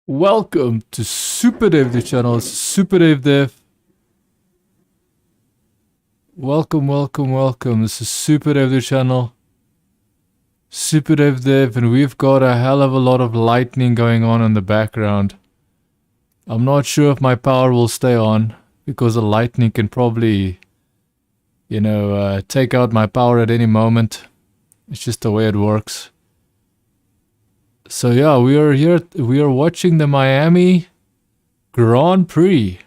Welcome to SuperDavedevYT channel. SuperDavedev. Welcome. This is SuperDavedevYT channel. SuperDavedev, and we've got a hell of a lot of lightning going on in the background. I'm not sure if my power will stay on because the lightning can probably, take out my power at any moment. It's just the way it works. So yeah, we are watching the Miami Grand Prix.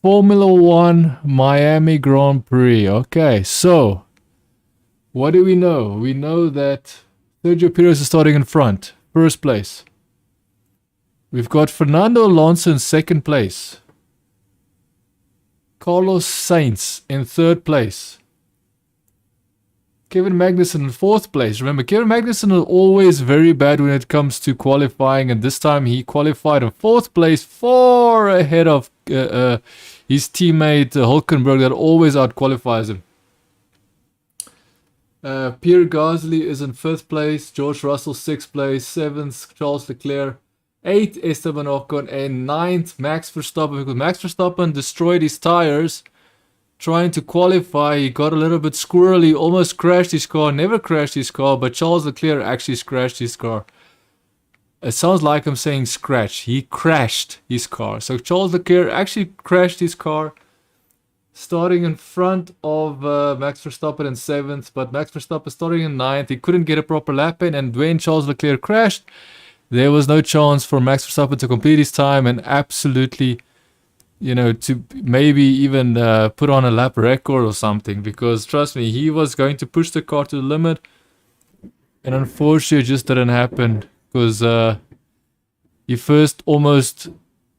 Formula 1 Miami Grand Prix. Okay, so what do we know? We know that Sergio Perez is starting in front, first place. We've got Fernando Alonso in second place. Carlos Sainz in third place. Kevin Magnussen in fourth place. Remember, Kevin Magnussen is always very bad when it comes to qualifying, and this time he qualified in fourth place, far ahead of his teammate Hulkenberg that always outqualifies him. Pierre Gasly is in fifth place. George Russell sixth place. Seventh, Charles Leclerc. Eighth, Esteban Ocon. And ninth, Max Verstappen, because Max Verstappen destroyed his tires trying to qualify. He got a little bit squirrely, almost crashed his car, never crashed his car, but Charles Leclerc actually crashed his car. It sounds like I'm saying scratch. He crashed his car. So Charles Leclerc actually crashed his car, starting in front of Max Verstappen in seventh, but Max Verstappen starting in ninth. He couldn't get a proper lap in, and when Charles Leclerc crashed, there was no chance for Max Verstappen to complete his time and absolutely, to maybe even put on a lap record or something, because trust me, he was going to push the car to the limit, and unfortunately it just didn't happen, because he first almost,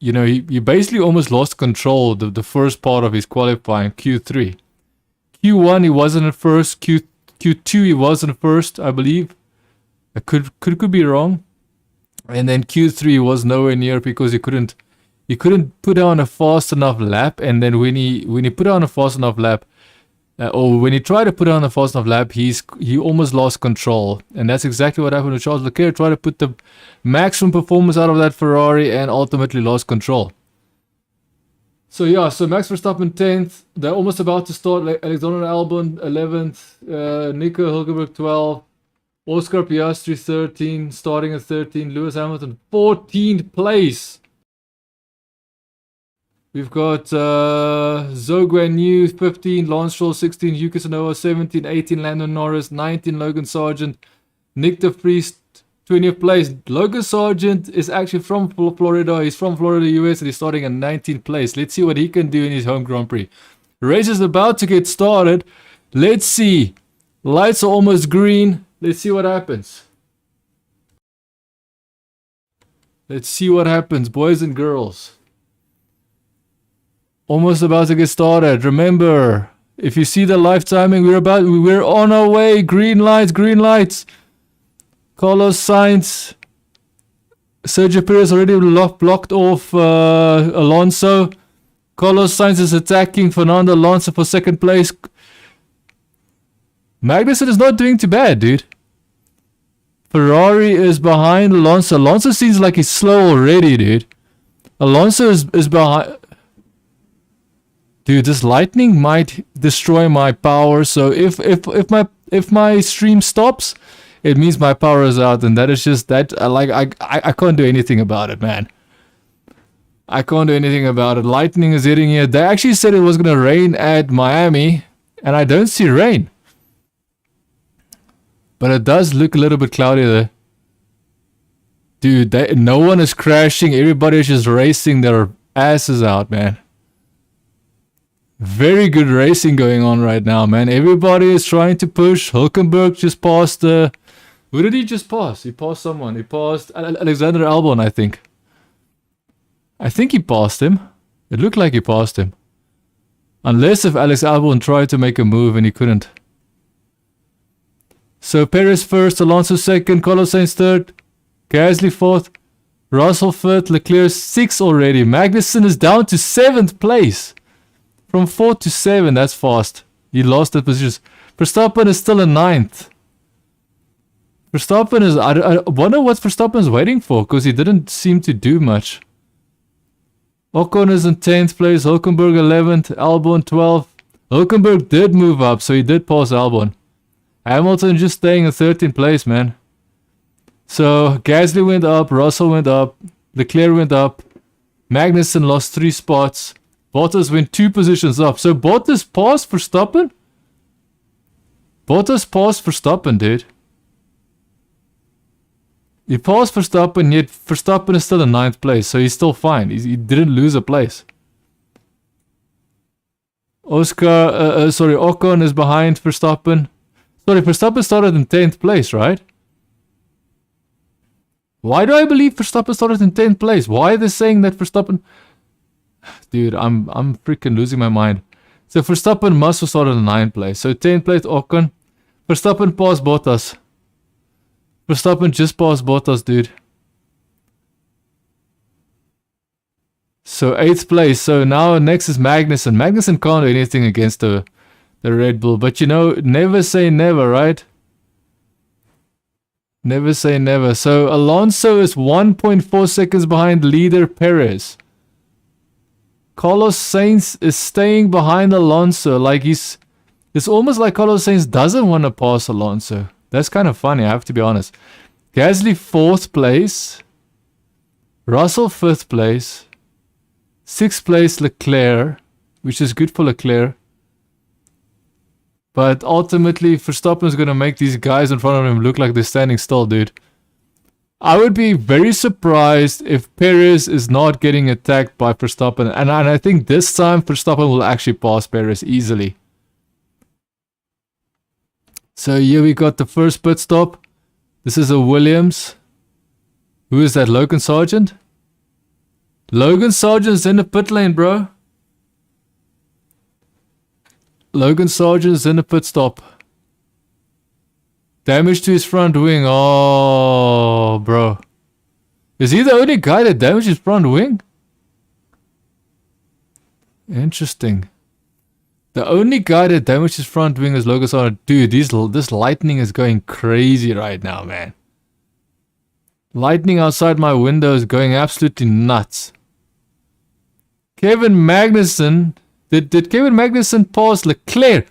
he basically almost lost control the first part of his qualifying, Q3. Q1 he wasn't in first, Q2 he wasn't first, I believe. I could be wrong. And then Q3 was nowhere near because he couldn't put on a fast enough lap, and then when he put on a fast enough lap, or when he tried to put on a fast enough lap, he almost lost control, and that's exactly what happened with Charles Leclerc. Tried to put the maximum performance out of that Ferrari and ultimately lost control. So yeah, so Max Verstappen 10th, they're almost about to start. Alexander Albon 11th, Nico Hülkenberg 12th, Oscar Piastri 13, starting at 13, Lewis Hamilton 14th place. We've got Zhou Guanyu 15, Lance Stroll 16, Yuki Tsunoda 17, 18, Lando Norris 19, Logan Sargent, Nick de Vries 20th place. Logan Sargent is actually from Florida. He's from Florida, US, and he's starting at 19th place. Let's see what he can do in his home Grand Prix. The race is about to get started. Let's see. Lights are almost green. Let's see what happens. Let's see what happens, boys and girls. Almost about to get started. Remember, if you see the live timing, we're on our way. Green lights. Carlos Sainz. Sergio Perez already blocked off Alonso. Carlos Sainz is attacking Fernando Alonso for second place. Magnussen is not doing too bad, dude. Ferrari is behind Alonso. Alonso seems like he's slow already, dude. Alonso is behind. Dude, this lightning might destroy my power. So if my stream stops, it means my power is out, and that is just that. I can't do anything about it, man. I can't do anything about it. Lightning is hitting here. They actually said it was gonna rain at Miami, and I don't see rain. But it does look a little bit cloudy there. Dude, no one is crashing. Everybody is just racing their asses out, man. Very good racing going on right now, man. Everybody is trying to push. Hulkenberg just passed who did he just pass? He passed someone. He passed Alexander Albon, I think. I think he passed him. It looked like he passed him. Unless if Alex Albon tried to make a move and he couldn't. So Perez first, Alonso second, Carlos Sainz third, Gasly fourth, Russell fifth, Leclerc sixth already. Magnussen is down to seventh place. From 4 to 7, that's fast. He lost that position. Verstappen is still in ninth. Verstappen is... I wonder what Verstappen's waiting for, because he didn't seem to do much. Ocon is in 10th place, Hulkenberg 11th, Albon 12th. Hulkenberg did move up, so he did pass Albon. Hamilton just staying in 13th place, man. So, Gasly went up, Russell went up, Leclerc went up, Magnussen lost 3 spots, Bottas went 2 positions up. So, Bottas passed Verstappen? Bottas passed Verstappen, dude. He passed Verstappen, yet Verstappen is still in 9th place, so he's still fine. He didn't lose a place. Ocon is behind Verstappen. Sorry, Verstappen started in 10th place, right? Why do I believe Verstappen started in 10th place? Why are they saying that Verstappen... Dude, I'm freaking losing my mind. So Verstappen must have started in 9th place. So 10th place, Ocon. Verstappen passed Bottas. Verstappen just passed Bottas, dude. So 8th place. So now next is Magnussen. Magnussen can't do anything against the Red Bull. But you know, never say never, right? Never say never. So Alonso is 1.4 seconds behind leader Perez. Carlos Sainz is staying behind Alonso. Like it's almost like Carlos Sainz doesn't want to pass Alonso. That's kind of funny, I have to be honest. Gasly 4th place. Russell 5th place. 6th place Leclerc, which is good for Leclerc. But ultimately, Verstappen is going to make these guys in front of him look like they're standing still, dude. I would be very surprised if Perez is not getting attacked by Verstappen. And I think this time Verstappen will actually pass Perez easily. So here we got the first pit stop. This is a Williams. Who is that? Logan Sargent? Logan Sargent's in the pit lane, bro. Logan Sargent's in the pit stop. Damage to his front wing. Oh, bro. Is he the only guy that damaged his front wing? Interesting. The only guy that damaged his front wing is Logan Sargent. Dude, this lightning is going crazy right now, man. Lightning outside my window is going absolutely nuts. Kevin Magnussen. Did Kevin Magnussen pass Leclerc?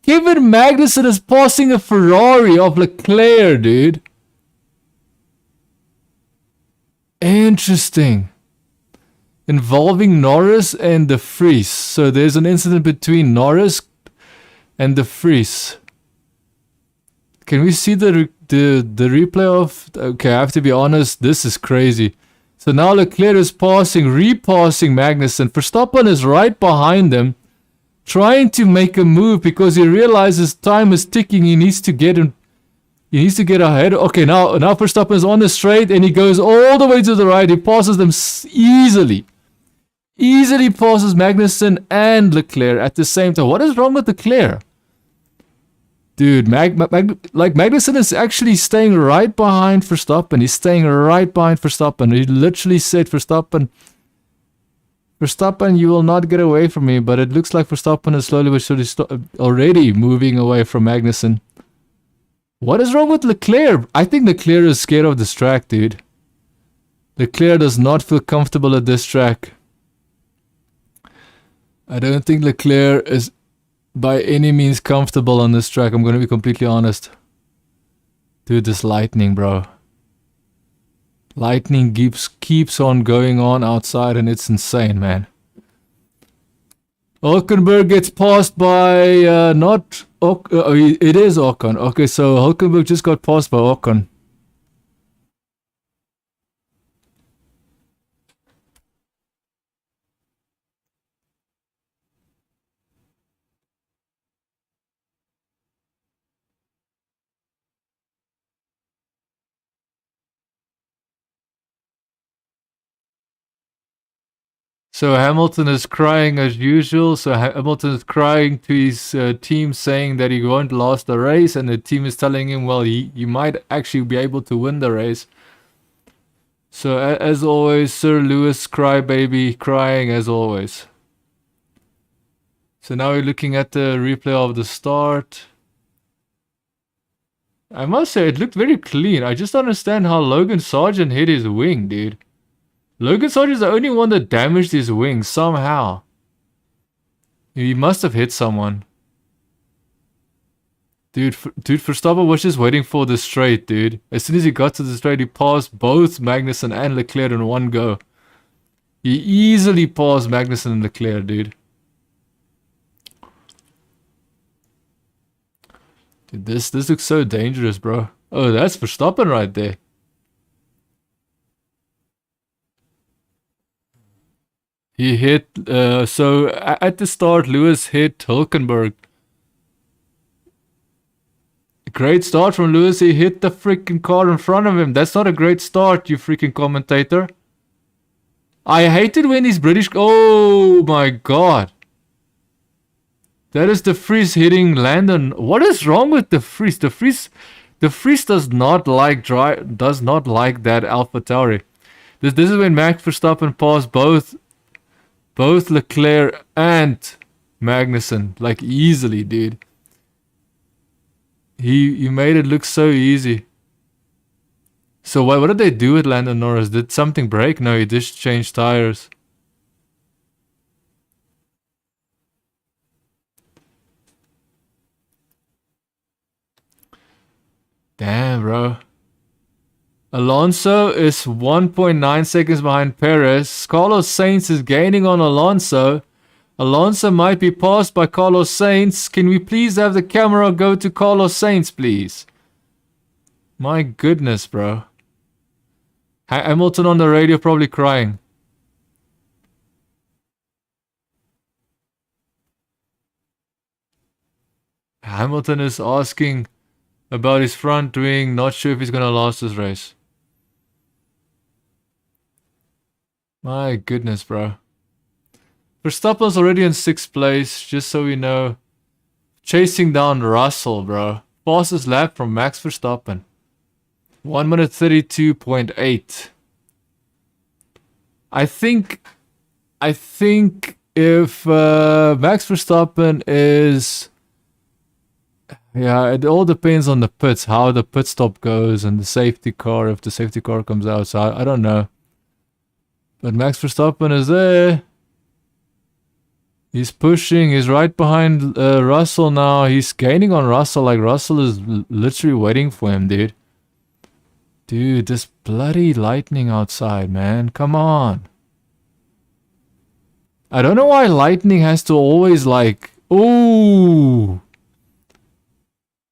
Kevin Magnussen is passing a Ferrari of Leclerc, dude. Interesting. Involving Norris and De Vries. So there's an incident between Norris and De Vries. Can we see the replay of... Okay, I have to be honest. This is crazy. So now Leclerc is repassing Magnussen. Verstappen is right behind him, trying to make a move because he realizes time is ticking. He needs to get ahead. Okay, now Verstappen is on the straight and he goes all the way to the right. He passes them easily. Easily passes Magnussen and Leclerc at the same time. What is wrong with Leclerc? Dude, Magnussen is actually staying right behind Verstappen. He's staying right behind Verstappen. He literally said, Verstappen, you will not get away from me. But it looks like Verstappen is slowly but surely already moving away from Magnussen. What is wrong with Leclerc? I think Leclerc is scared of this track, dude. Leclerc does not feel comfortable at this track. I don't think Leclerc is by any means comfortable on this track. I'm going to be completely honest. Dude, this lightning, bro. Lightning keeps on going on outside and it's insane, man. Hulkenberg gets passed by it is Ocon. Okay, so Hulkenberg just got passed by Ocon. So Hamilton is crying as usual. So Hamilton is crying to his team, saying that he won't last the race, and the team is telling him, well, you might actually be able to win the race. So as always, Sir Lewis crybaby crying as always. So now we're looking at the replay of the start. I must say, it looked very clean. I just don't understand how Logan Sargent hit his wing, dude. Logan Sargent's the only one that damaged his wing somehow. He must have hit someone. Dude, Verstappen was just waiting for the straight, dude. As soon as he got to the straight, he passed both Magnussen and Leclerc in one go. He easily passed Magnussen and Leclerc, dude. Dude, this looks so dangerous, bro. Oh, that's Verstappen right there. He hit, so at the start, Lewis hit Hülkenberg. Great start from Lewis. He hit the freaking car in front of him. That's not a great start, you freaking commentator. I hate it when these British... Oh my god. That is De Vries hitting Landon. What is wrong with De Vries? De Vries does not like that AlphaTauri. This is when Max Verstappen passed both Leclerc and Magnussen, like easily, dude. He made it look so easy. So what did they do with Landon Norris? Did something break? No, he just changed tires. Damn, bro. Alonso is 1.9 seconds behind Perez. Carlos Sainz is gaining on Alonso. Alonso might be passed by Carlos Sainz. Can we please have the camera go to Carlos Sainz, please? My goodness, bro. Hamilton on the radio probably crying. Hamilton is asking about his front wing. Not sure if he's going to last this race. My goodness, bro. Verstappen's already in 6th place, just so we know. Chasing down Russell, bro. Fastest lap from Max Verstappen. 1 minute 32.8. I think if Max Verstappen is... Yeah, it all depends on the pits, how the pit stop goes and the safety car, if the safety car comes out. So I don't know. But Max Verstappen is there. He's pushing. He's right behind Russell now. He's gaining on Russell. Like, Russell is literally waiting for him, dude. Dude, this bloody lightning outside, man. Come on. I don't know why lightning has to always, like... Ooh!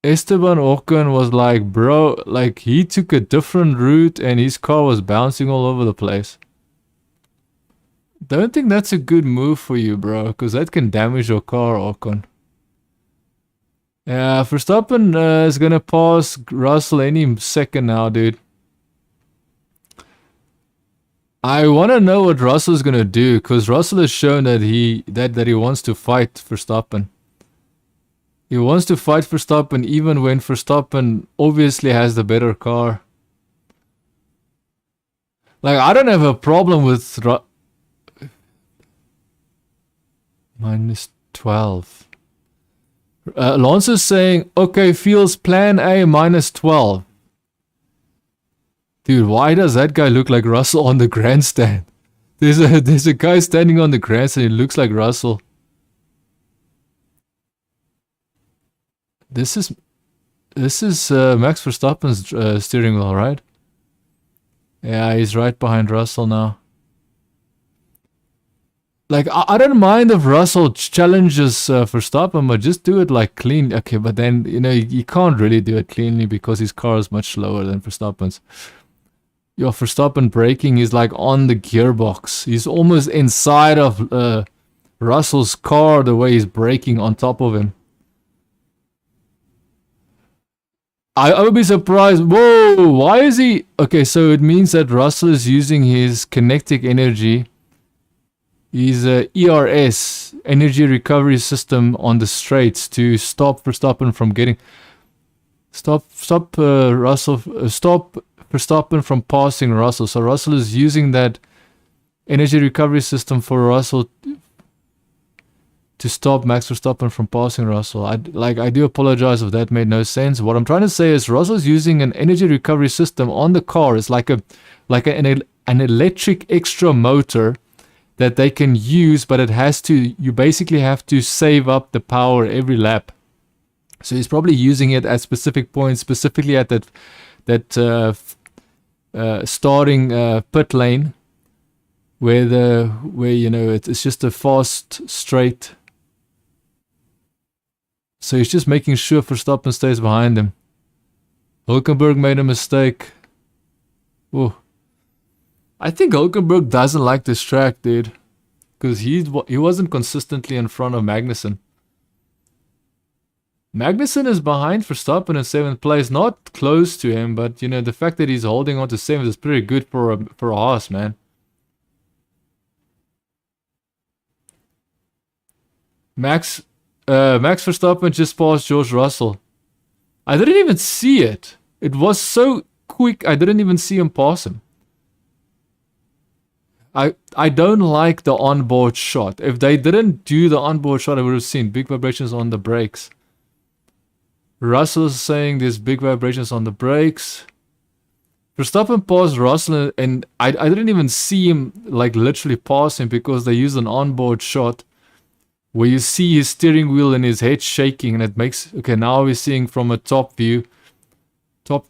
Esteban Ocon was like, bro, like, he took a different route and his car was bouncing all over the place. Don't think that's a good move for you, bro, because that can damage your car, Ocon. Yeah, Verstappen is gonna pass Russell any second now, dude. I want to know what Russell's gonna do, because Russell has shown that he wants to fight Verstappen. He wants to fight Verstappen even when Verstappen obviously has the better car. Like, I don't have a problem with minus 12. Alonso's saying, okay, feels plan A minus 12. Dude, why does that guy look like Russell on the grandstand? There's a guy standing on the grandstand, he looks like Russell. This is Max Verstappen's steering wheel, right? Yeah, he's right behind Russell now. Like, I don't mind if Russell challenges Verstappen, but just do it like clean. Okay, but then, you know, you can't really do it cleanly because his car is much slower than Verstappen's. Your Verstappen braking is like on the gearbox. He's almost inside of Russell's car the way he's braking on top of him. I would be surprised. Whoa, why is he... Okay, so it means that Russell is using his kinetic energy. His ERS, energy recovery system, on the straights to stop Verstappen from getting... Stop Verstappen from passing Russell. So Russell is using that energy recovery system for Russell to stop Max Verstappen from passing Russell. I do apologize if that made no sense. What I'm trying to say is Russell's using an energy recovery system on the car. It's like an electric extra motor that they can use, but you basically have to save up the power every lap. So he's probably using it at specific points, specifically at that starting pit lane, where it's just a fast straight. So he's just making sure Verstappen stays behind him. Hulkenberg made a mistake. Oh, I think Hulkenberg doesn't like this track, dude, because he wasn't consistently in front of Magnussen. Magnussen is behind Verstappen in 7th place, not close to him, but the fact that he's holding on to 7th is pretty good for a Haas, man. Max Verstappen just passed George Russell. I didn't even see it. It was so quick, I didn't even see him pass him. I don't like the onboard shot. If they didn't do the onboard shot, I would have seen big vibrations on the brakes. Russell is saying there's big vibrations on the brakes. Verstappen passed Russell, and I didn't even see him literally pass him, because they used an onboard shot where you see his steering wheel and his head shaking, and it makes... Okay, now we're seeing from a top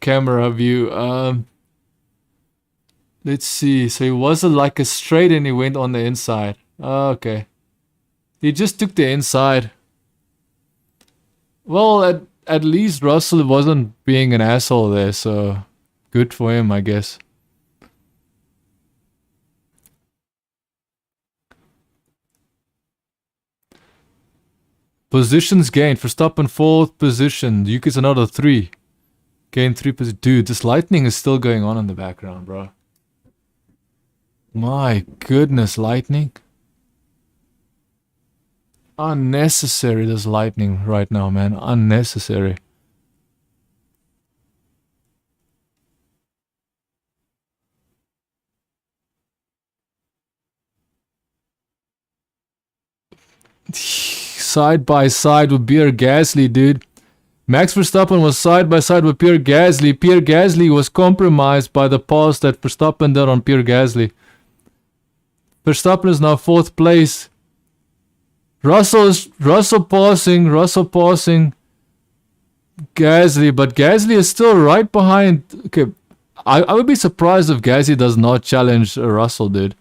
camera view. Let's see. So it wasn't like a straight and he went on the inside. Okay. He just took the inside. Well, at least Russell wasn't being an asshole there, so good for him, I guess. Positions gained. Verstappen 4th position. Yuki's another 3. Gain 3 positions. Dude, this lightning is still going on in the background, bro. My goodness, lightning. Unnecessary, this lightning right now, man. Unnecessary. Side by side with Pierre Gasly, dude. Max Verstappen was side by side with Pierre Gasly. Pierre Gasly was compromised by the pass that Verstappen did on Pierre Gasly. Verstappen is now 4th place. Russell passing Gasly, but Gasly is still right behind. Okay, I would be surprised if Gasly does not challenge Russell, dude.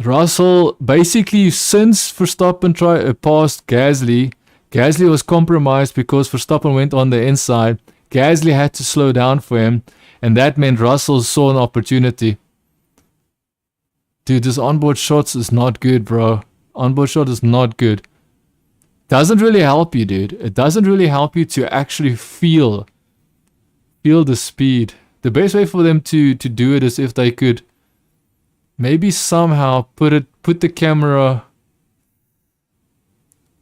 Russell, basically, since Verstappen passed Gasly, Gasly was compromised because Verstappen went on the inside. Gasly had to slow down for him, and that meant Russell saw an opportunity. Dude, this onboard shots is not good, bro. Onboard shot is not good. Doesn't really help you, dude. It doesn't really help you to actually feel the speed. The best way for them to do it is if they could maybe somehow put the camera...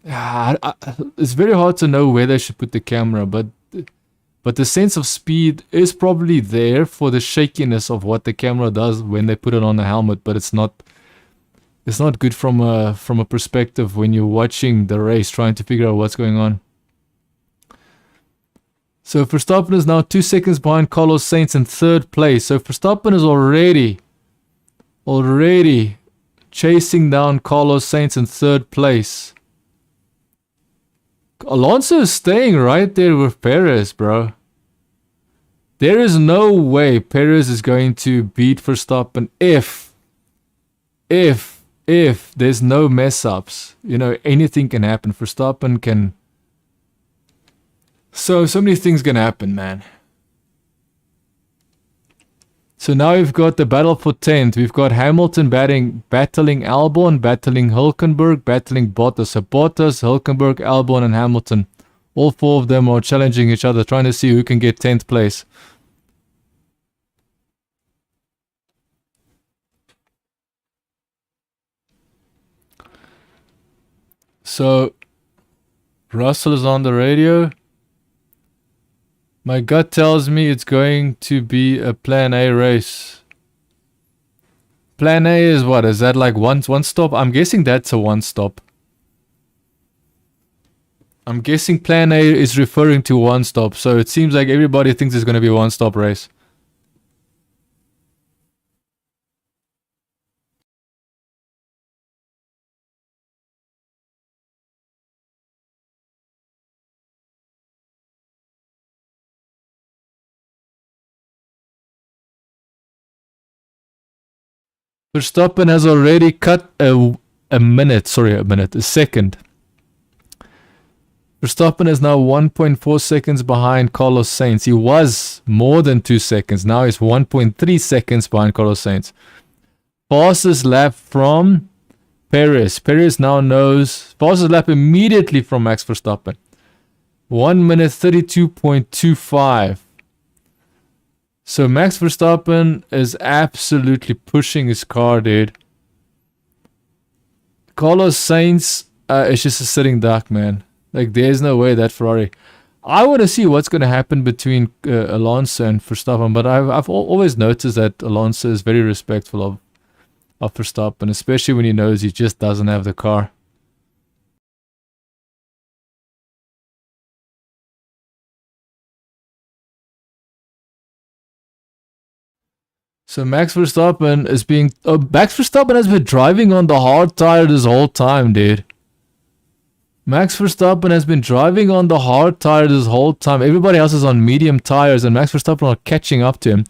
It's very hard to know where they should put the camera, but the sense of speed is probably there for the shakiness of what the camera does when they put it on the helmet, but it's not good from a perspective when you're watching the race, trying to figure out what's going on. So Verstappen is now 2 seconds behind Carlos Sainz in 3rd place. So Verstappen is already chasing down Carlos Sainz in 3rd place. Alonso is staying right there with Perez, bro. There is no way Perez is going to beat Verstappen if there's no mess ups. Anything can happen. Verstappen can... So many things can happen, man. So now we've got the battle for 10th. We've got Hamilton battling Albon, battling Hulkenberg, battling Bottas. So Bottas, Hulkenberg, Albon, and Hamilton. All 4 of them are challenging each other, trying to see who can get 10th place. So Russell is on the radio. My gut tells me it's going to be a Plan A race. Plan A is what? Is that like one stop? I'm guessing that's a one stop. I'm guessing plan A is referring to one stop. So it seems like everybody thinks it's going to be a one stop race. Verstappen has already cut a second. Verstappen is now 1.4 seconds behind Carlos Sainz. He was more than 2 seconds. Now he's 1.3 seconds behind Carlos Sainz. Fastest lap from Perez. Perez now knows. Fastest lap immediately from Max Verstappen. 1 minute 32.25. So Max Verstappen is absolutely pushing his car, dude. Carlos Sainz is just a sitting duck, man. Like, there's no way that Ferrari... I want to see what's going to happen between Alonso and Verstappen, but I've always noticed that Alonso is very respectful of Verstappen, especially when he knows he just doesn't have the car. So Max Verstappen has been driving on the hard tire this whole time, dude. Max Verstappen has been driving on the hard tire this whole time. Everybody else is on medium tires, and Max Verstappen are catching up to him.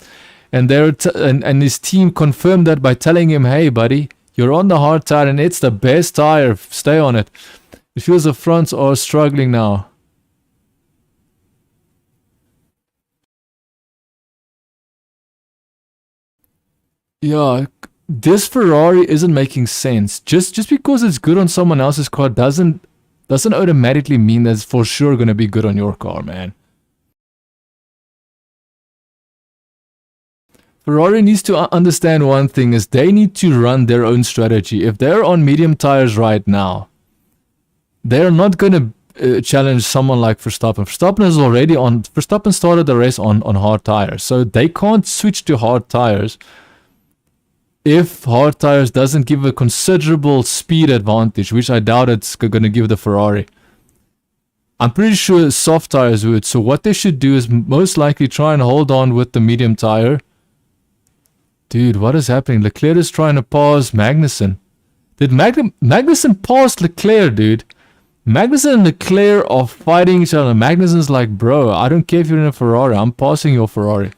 And and his team confirmed that by telling him, "Hey, buddy, you're on the hard tire, and it's the best tire. Stay on it." It feels the fronts are struggling now. Yeah, this Ferrari isn't making sense. Just because it's good on someone else's car doesn't automatically mean that it's for sure going to be good on your car, man. Ferrari needs to understand one thing, is they need to run their own strategy. If they're on medium tires right now, they're not going to challenge someone like Verstappen. Verstappen started the race on hard tires, so they can't switch to hard tires if hard tires doesn't give a considerable speed advantage, which I doubt it's going to give the Ferrari. I'm pretty sure soft tires would. So what they should do is most likely try and hold on with the medium tire. Dude, what is happening? Leclerc is trying to pass Magnussen. Did Magnussen pass Leclerc, dude? Magnussen and Leclerc are fighting each other. Magnussen's like, bro, I don't care if you're in a Ferrari. I'm passing your Ferrari.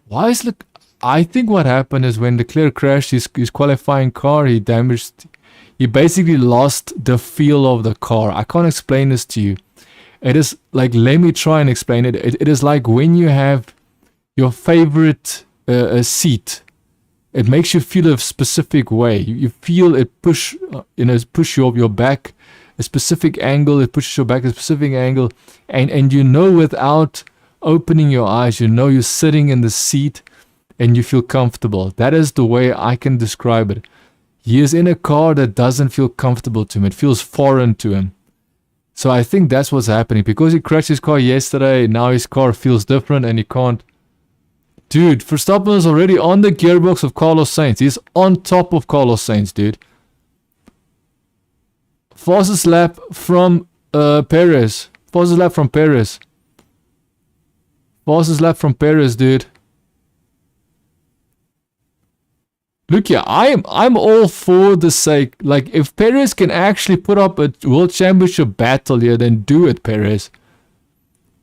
Why is Leclerc... I think what happened is when Leclerc crashed his qualifying car, he basically lost the feel of the car. I can't explain this to you. It is like, let me try and explain it. It is like when you have your favorite seat. It makes you feel a specific way. You feel it push you up your back, a specific angle. It pushes your back a specific angle, and you know without opening your eyes, you know you're sitting in the seat. And you feel comfortable. That is the way I can describe it. He is in a car that doesn't feel comfortable to him. It feels foreign to him. So I think that's what's happening. Because he crashed his car yesterday, now his car feels different and he can't... Dude, Verstappen is already on the gearbox of Carlos Sainz. He's on top of Carlos Sainz, dude. Fastest lap from Perez. Fastest lap from Perez. Fastest lap from Perez, dude. Look, yeah, I'm all for the sake. Like, if Perez can actually put up a world championship battle here, then do it, Perez.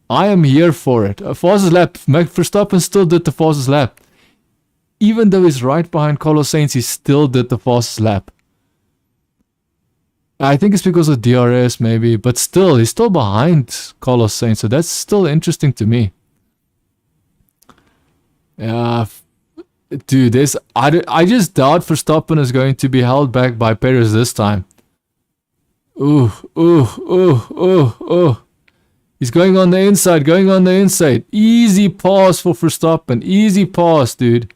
I am here for it. A fastest lap. Max Verstappen still did the fastest lap. Even though he's right behind Carlos Sainz, he still did the fastest lap. I think it's because of DRS, maybe, but still, he's still behind Carlos Sainz, so that's still interesting to me. Yeah. Dude, I just doubt Verstappen is going to be held back by Perez this time. Ooh. He's going on the inside, Easy pass for Verstappen. Easy pass, dude.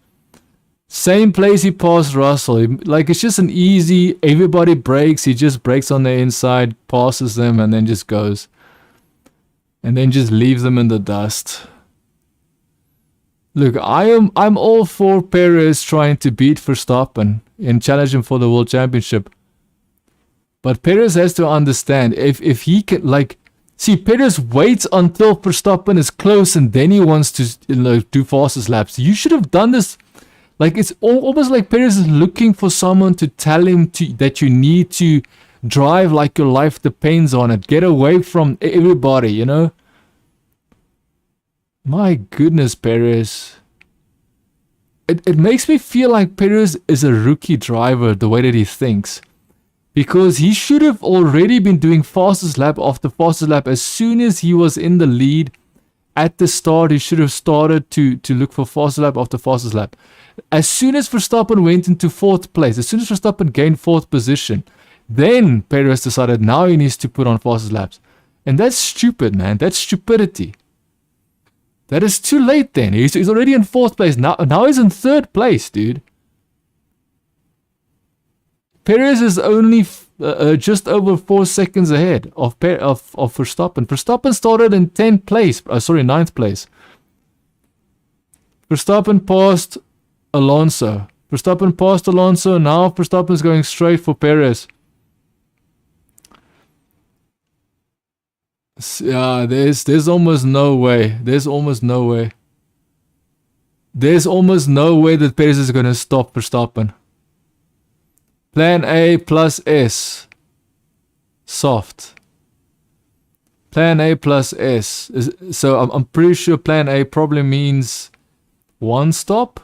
Same place he passed Russell. Like, it's just an easy, everybody breaks. He just breaks on the inside, passes them, and then just goes. And then just leaves them in the dust. Look, I'm all for Perez trying to beat Verstappen and challenge him for the World Championship. But Perez has to understand, if he can, like, see, Perez waits until Verstappen is close and then he wants to do fastest laps. You should have done this. Like, it's almost like Perez is looking for someone to tell him that you need to drive like your life depends on it. Get away from everybody, you know? My goodness, Perez. It makes me feel like Perez is a rookie driver, the way that he thinks. Because he should have already been doing fastest lap after fastest lap. As soon as he was in the lead at the start, he should have started to look for fastest lap after fastest lap. As soon as Verstappen went into 4th place, as soon as Verstappen gained 4th position, then Perez decided now he needs to put on fastest laps. And that's stupid, man. That's stupidity. That is too late then. He's already in 4th place. Now he's in 3rd place, dude. Perez is only just over 4 seconds ahead of Verstappen. Verstappen started in 9th place. Verstappen passed Alonso. Now Verstappen is going straight for Perez. Yeah, there's almost no way. There's almost no way that Perez is going to stop Verstappen. Plan A plus S. Soft. Plan A plus S. So I'm pretty sure plan A probably means 1 stop.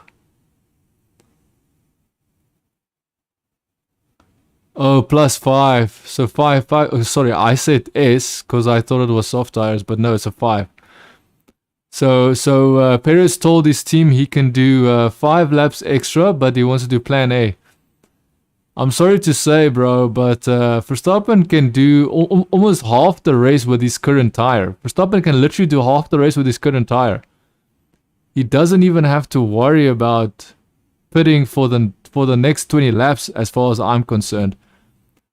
Oh, plus 5. So 5. Oh, sorry, I said S because I thought it was soft tires, but no, it's a 5. So Perez told his team he can do 5 laps extra, but he wants to do plan A. I'm sorry to say, bro, but Verstappen can do almost half the race with his current tire. Verstappen can literally do half the race with his current tire. He doesn't even have to worry about pitting for the next 20 laps, as far as I'm concerned.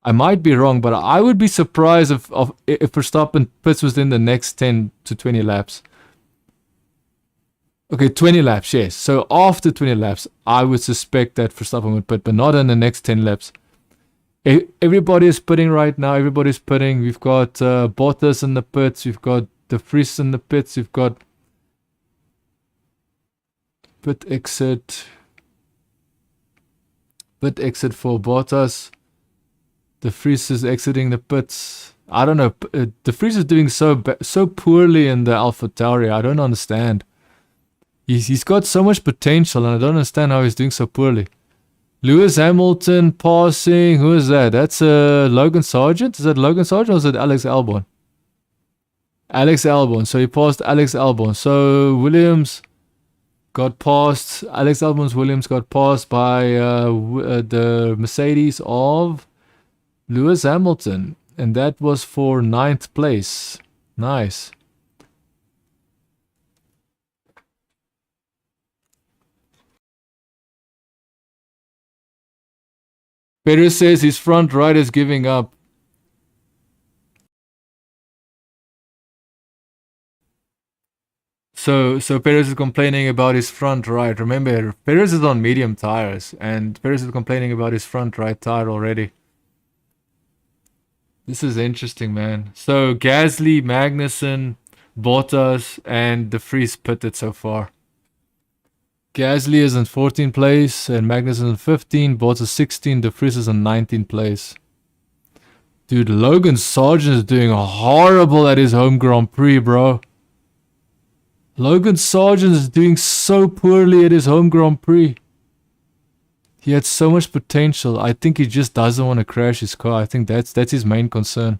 I might be wrong, but I would be surprised if Verstappen pits within the next 10 to 20 laps. Okay, 20 laps, yes. So after 20 laps, I would suspect that Verstappen would pit, but not in the next 10 laps. Everybody is pitting right now. Everybody's pitting. We've got Bottas in the pits. We've got De Vries in the pits. We've got pit exit. Pit exit for Bottas. De Vries is exiting the pits. I don't know. De Vries is doing so poorly in the AlphaTauri. I don't understand. He's got so much potential, and I don't understand how he's doing so poorly. Lewis Hamilton passing. Who is that? That's Logan Sargent. Is that Logan Sargent or is it Alex Albon? Alex Albon. So he passed Alex Albon. So Williams got passed. Alex Albon's Williams got passed by the Mercedes of Lewis Hamilton. And that was for 9th place. Nice. Perez says his front right is giving up. So Perez is complaining about his front right. Remember, Perez is on medium tires, and Perez is complaining about his front right tire already. This is interesting, man. So Gasly, Magnussen, Bottas, and De Vries pitted so far. Gasly is in 14th place, and Magnussen in 15, Bottas 16, De Vries is in 19th place. Dude, Logan Sargent is doing horrible at his home Grand Prix, bro. Logan Sargent is doing so poorly at his home Grand Prix. He had so much potential. I think he just doesn't want to crash his car. I think that's his main concern.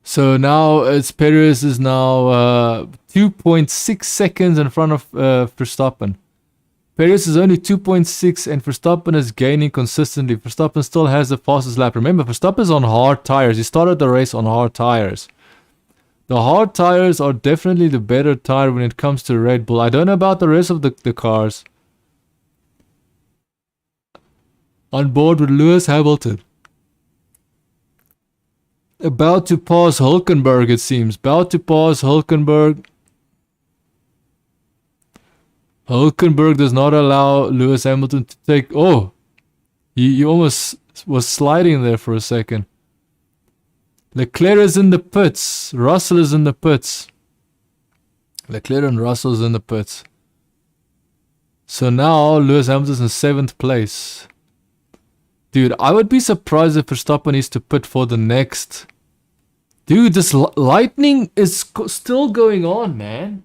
So now Perez is now 2.6 seconds in front of Verstappen. Perez is only 2.6 and Verstappen is gaining consistently. Verstappen still has the fastest lap. Remember, Verstappen is on hard tires. He started the race on hard tires. The hard tires are definitely the better tire when it comes to Red Bull. I don't know about the rest of the cars. On board with Lewis Hamilton. About to pass Hulkenberg, it seems. About to pass Hulkenberg. Hulkenberg does not allow Lewis Hamilton to take... Oh! He almost was sliding there for a second. Leclerc is in the pits. Russell is in the pits. Leclerc and Russell is in the pits. So now Lewis Hamilton's in 7th place. Dude, I would be surprised if Verstappen needs to pit for the next... Dude, this lightning is still going on, man.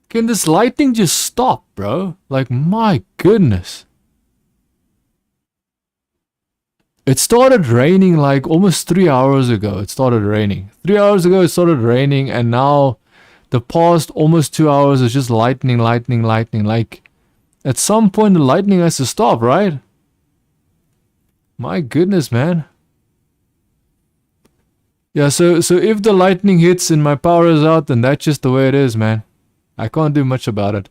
Can this lightning just stop, bro? Like, my goodness. It started raining like almost 3 hours ago. It started raining. 3 hours ago it started raining, and now the past almost 2 hours is just lightning. Like, at some point the lightning has to stop, right? My goodness, man. Yeah, so if the lightning hits and my power is out, then that's just the way it is, man. I can't do much about it.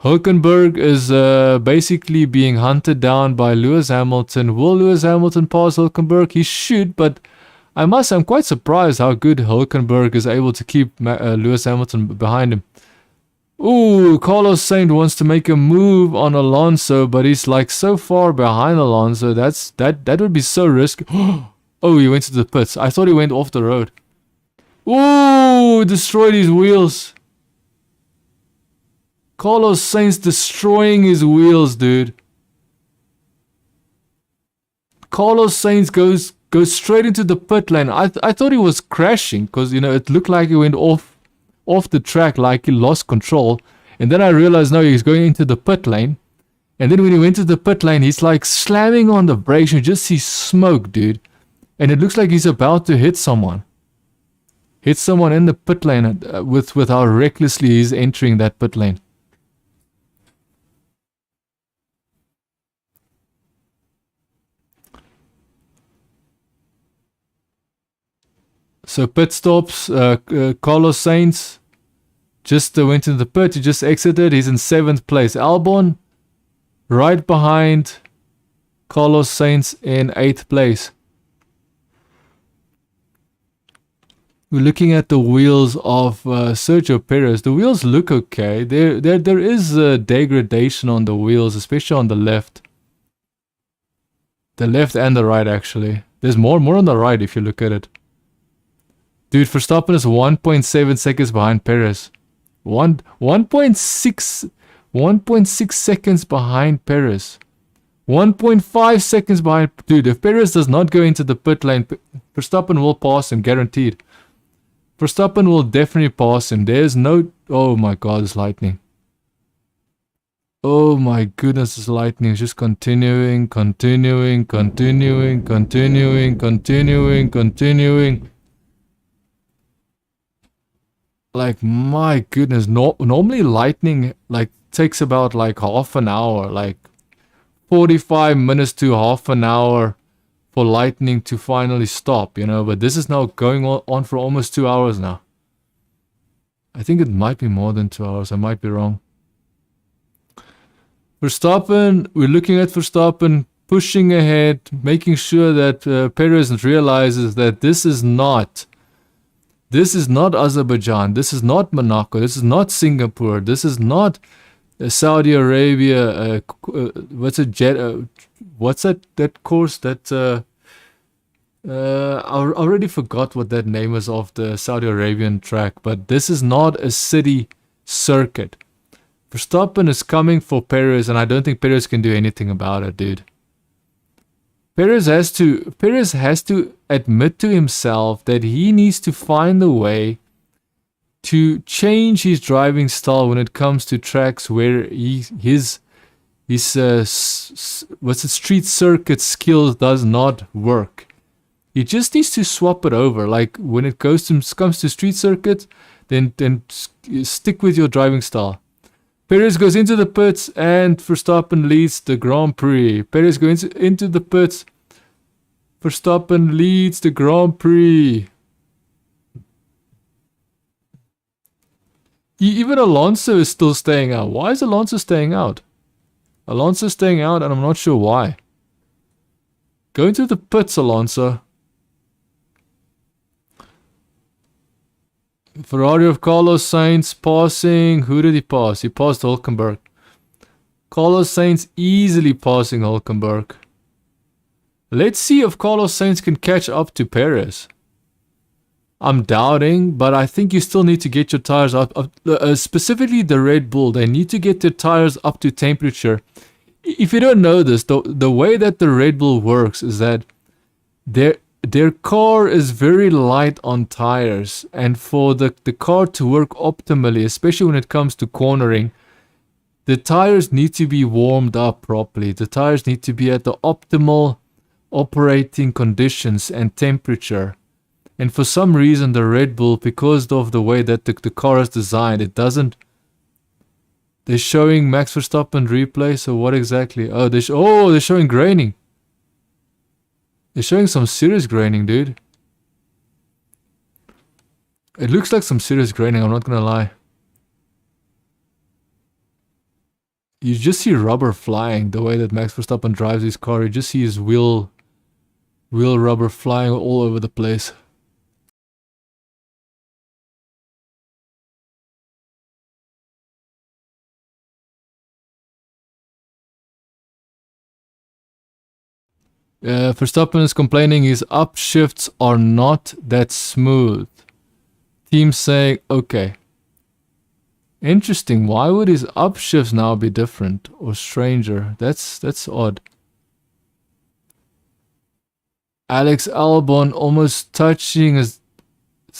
Hulkenberg is basically being hunted down by Lewis Hamilton. Will Lewis Hamilton pass Hulkenberg? He should, but I'm quite surprised how good Hulkenberg is able to keep Lewis Hamilton behind him. Ooh, Carlos Sainz wants to make a move on Alonso, but he's like so far behind Alonso. That would be so risky. Oh, he went to the pits. I thought he went off the road. Ooh, destroyed his wheels. Carlos Sainz destroying his wheels, dude. Carlos Sainz goes straight into the pit lane. I thought he was crashing because, you know, it looked like he went off the track, like he lost control. And then I realized, no, he's going into the pit lane. And then when he went to the pit lane, he's like slamming on the brakes. You just see smoke, dude. And it looks like he's about to hit someone. Hit someone in the pit lane with how recklessly he's entering that pit lane. So pit stops, Carlos Sainz just went into the pit, he just exited, he's in 7th place. Albon, right behind Carlos Sainz in 8th place. We're looking at the wheels of Sergio Perez. The wheels look okay. There is a degradation on the wheels, especially on the left. The left and the right, actually. There's more on the right if you look at it. Dude, Verstappen is 1.7 seconds behind Perez. 1.6 seconds behind Perez. 1.5 seconds behind. Dude, if Perez does not go into the pit lane, Verstappen will pass him, guaranteed. Verstappen will definitely pass him. There's no... Oh my god, it's lightning. Oh my goodness, it's lightning. It's just continuing. Like, my goodness, normally lightning like takes about like half an hour, like 45 minutes to half an hour for lightning to finally stop, you know, but this is now going on for almost 2 hours now. I think it might be more than 2 hours, I might be wrong. Verstappen, we're looking at Verstappen pushing ahead, making sure that Perez realizes that this is not Azerbaijan, this is not Monaco, this is not Singapore, this is not Saudi Arabia. What's that course that I already forgot what that name is of the Saudi Arabian track, but this is not a city circuit. Verstappen is coming for Perez, and I don't think Perez can do anything about it, dude. Perez has to admit to himself that he needs to find a way to change his driving style when it comes to tracks where his street circuit skills does not work. He just needs to swap it over. Like when it comes to street circuit, then stick with your driving style. Perez goes into the pits and Verstappen leads the Grand Prix. Perez goes into the pits. Verstappen leads the Grand Prix. Even Alonso is still staying out. Why is Alonso staying out? Alonso's staying out, and I'm not sure why. Going to the pits, Alonso. Ferrari of Carlos Sainz passing. Who did he pass? He passed Hulkenberg. Carlos Sainz easily passing Hulkenberg. Let's see if Carlos Sainz can catch up to Perez. I'm doubting, but I think you still need to get your tires up. Specifically the Red Bull, they need to get their tires up to temperature. If you don't know this, the way that the Red Bull works is that their car is very light on tires, and for the car to work optimally, especially when it comes to cornering, the tires need to be warmed up properly. The tires need to be at the optimal operating conditions and temperature. And for some reason, the Red Bull, because of the way that the car is designed, it doesn't. They're showing Max Verstappen replay. So what exactly? Oh, they're showing graining. They're showing some serious graining, dude. It looks like some serious graining. I'm not gonna lie. You just see rubber flying the way that Max Verstappen drives his car. You just see his wheel rubber flying all over the place. Verstappen is complaining his upshifts are not that smooth. Team saying, okay. Interesting. Why would his upshifts now be different or stranger? That's odd. Alex Albon almost touching his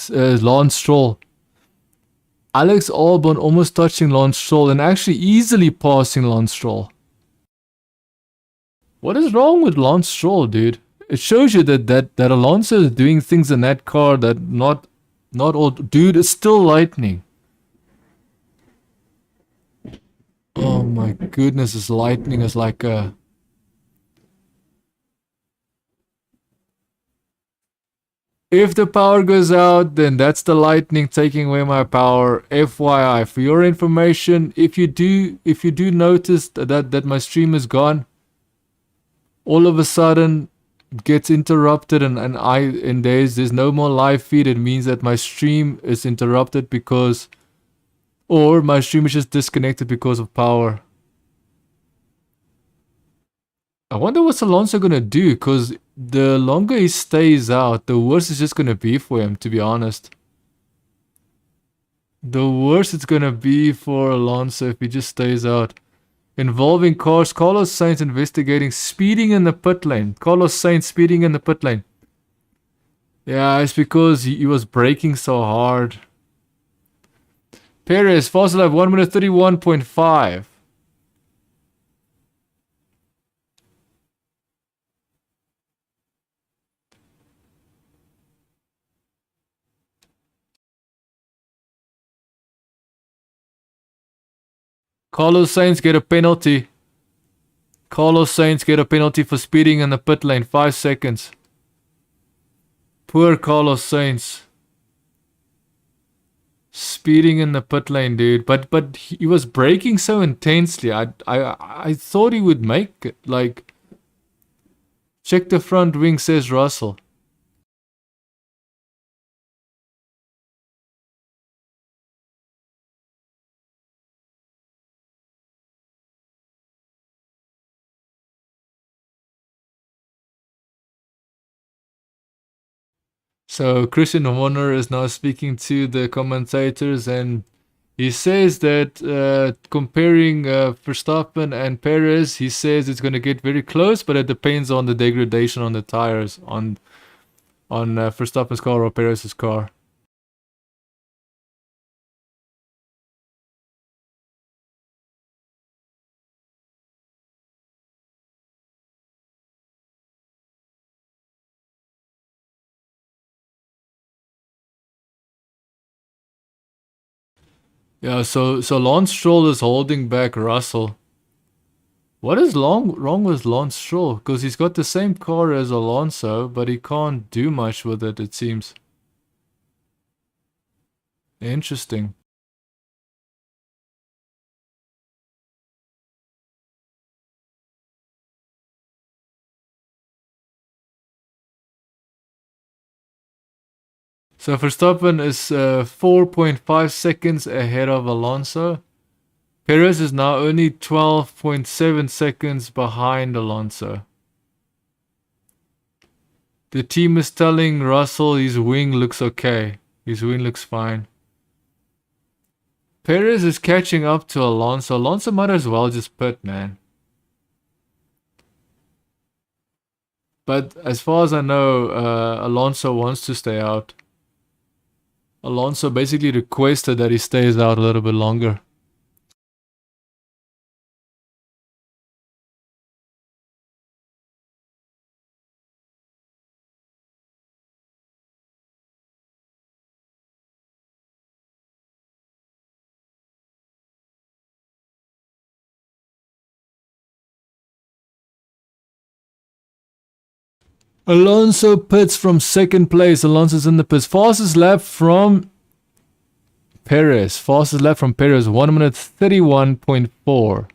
Lance Stroll. Alex Albon almost touching Lance Stroll and actually easily passing Lance Stroll. What is wrong with Lance Stroll, dude? It shows you that Alonso is doing things in that car that not all. Dude, it's still lightning. Oh my goodness, this lightning is like a. If the power goes out, then that's the lightning taking away my power. FYI, for your information, if you do notice that my stream is gone, all of a sudden gets interrupted and there's no more live feed, it means that my stream is interrupted because, or my stream is just disconnected because of power. I wonder what's Alonso gonna do, because the longer he stays out, the worse it's just gonna be for him, to be honest. The worse it's gonna be for Alonso if he just stays out. Involving cars, Carlos Sainz investigating speeding in the pit lane. Carlos Sainz speeding in the pit lane. Yeah, it's because he was braking so hard. Perez, fast lap 1 minute 31.5. Carlos Sainz get a penalty. Carlos Sainz get a penalty for speeding in the pit lane. 5 seconds. Poor Carlos Sainz. Speeding in the pit lane, dude. But he was braking so intensely. I thought he would make it. Like, check the front wing, says Russell. So Christian Horner is now speaking to the commentators, and he says that comparing Verstappen and Perez, he says it's going to get very close, but it depends on the degradation on the tires on Verstappen's car or Perez's car. Yeah, so Lance Stroll is holding back Russell. What is wrong with Lance Stroll? Because he's got the same car as Alonso, but he can't do much with it, it seems. Interesting. So Verstappen is 4.5 seconds ahead of Alonso. Perez is now only 12.7 seconds behind Alonso. The team is telling Russell his wing looks okay. His wing looks fine. Perez is catching up to Alonso. Alonso might as well just pit, man. But as far as I know, Alonso wants to stay out. Alonso basically requested that he stays out a little bit longer. Alonso pits from second place. Alonso's in the pits. Fastest lap from Perez. Fastest lap from Perez. 1 minute 31.4.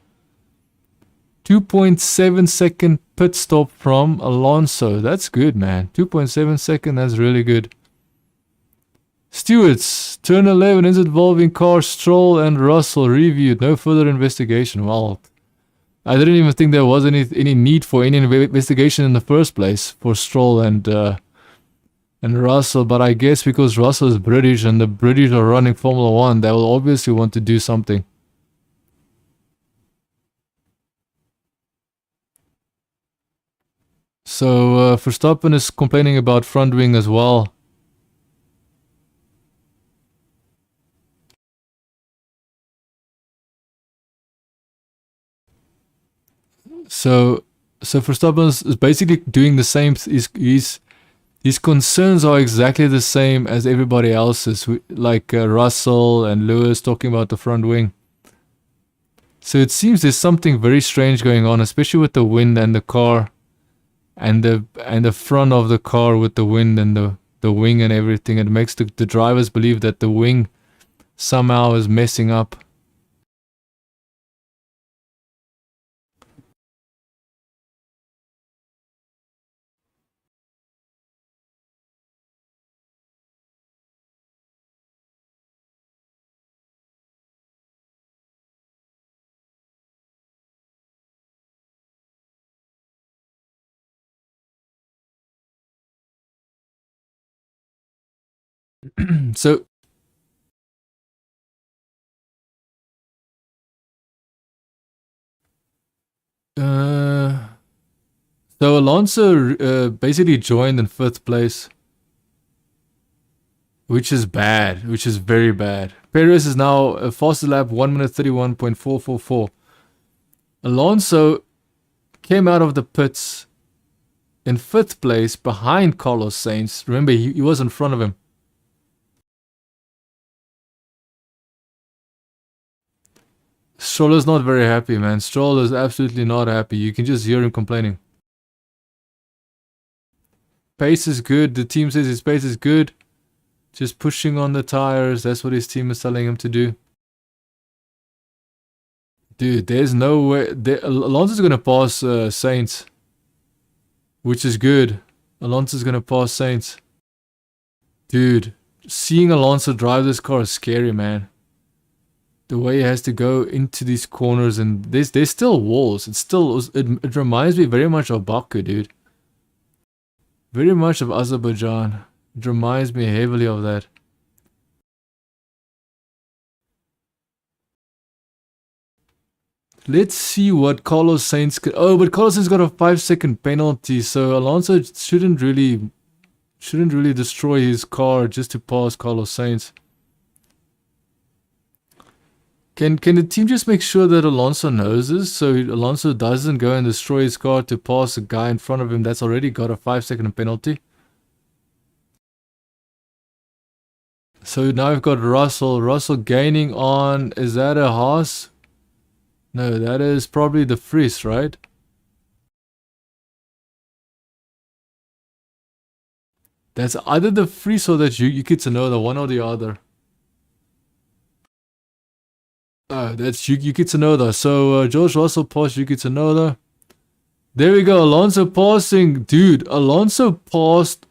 2.7 second pit stop from Alonso. That's good, man. 2.7 second. That's really good. Stewards. Turn 11 is involving car Stroll and Russell. Reviewed. No further investigation. Well, I didn't even think there was any need for any investigation in the first place for Stroll and Russell, but I guess because Russell is British and the British are running Formula 1, they will obviously want to do something. So Verstappen is complaining about front wing as well. So Verstappen is basically doing the same. His concerns are exactly the same as everybody else's, like Russell and Lewis talking about the front wing. So it seems there's something very strange going on, especially with the wind and the car, and the front of the car with the wind and the wing and everything. It makes the drivers believe that the wing somehow is messing up. So Alonso basically joined in 5th place, which is bad, which is very bad. Perez is now a fastest lap 1 minute 31.444. Alonso came out of the pits in 5th place behind Carlos Sainz. Remember, he was in front of him. Stroll is not very happy, man. Stroll is absolutely not happy. You can just hear him complaining. Pace is good. The team says his pace is good. Just pushing on the tires. That's what his team is telling him to do. Dude, there's no way. Alonso's going to pass Sainz. Which is good. Alonso's going to pass Sainz. Dude, seeing Alonso drive this car is scary, man. The way he has to go into these corners, and there's still walls. It reminds me very much of Baku, dude. Very much of Azerbaijan. It reminds me heavily of that. Let's see what Carlos Sainz could. Oh, but Carlos Sainz got a 5-second penalty, so Alonso shouldn't really destroy his car just to pass Carlos Sainz. Can the team just make sure that Alonso knows this, so Alonso doesn't go and destroy his car to pass a guy in front of him that's already got a 5-second penalty? So now we've got Russell. Russell gaining on, is that a Haas? No, that is probably the Vries, right? That's either the Vries or that Yuki Tsunoda, one or the other. That's Yuki Tsunoda. So George Russell passed Yuki Tsunoda. There we go. Alonso passing. Dude, Alonso passed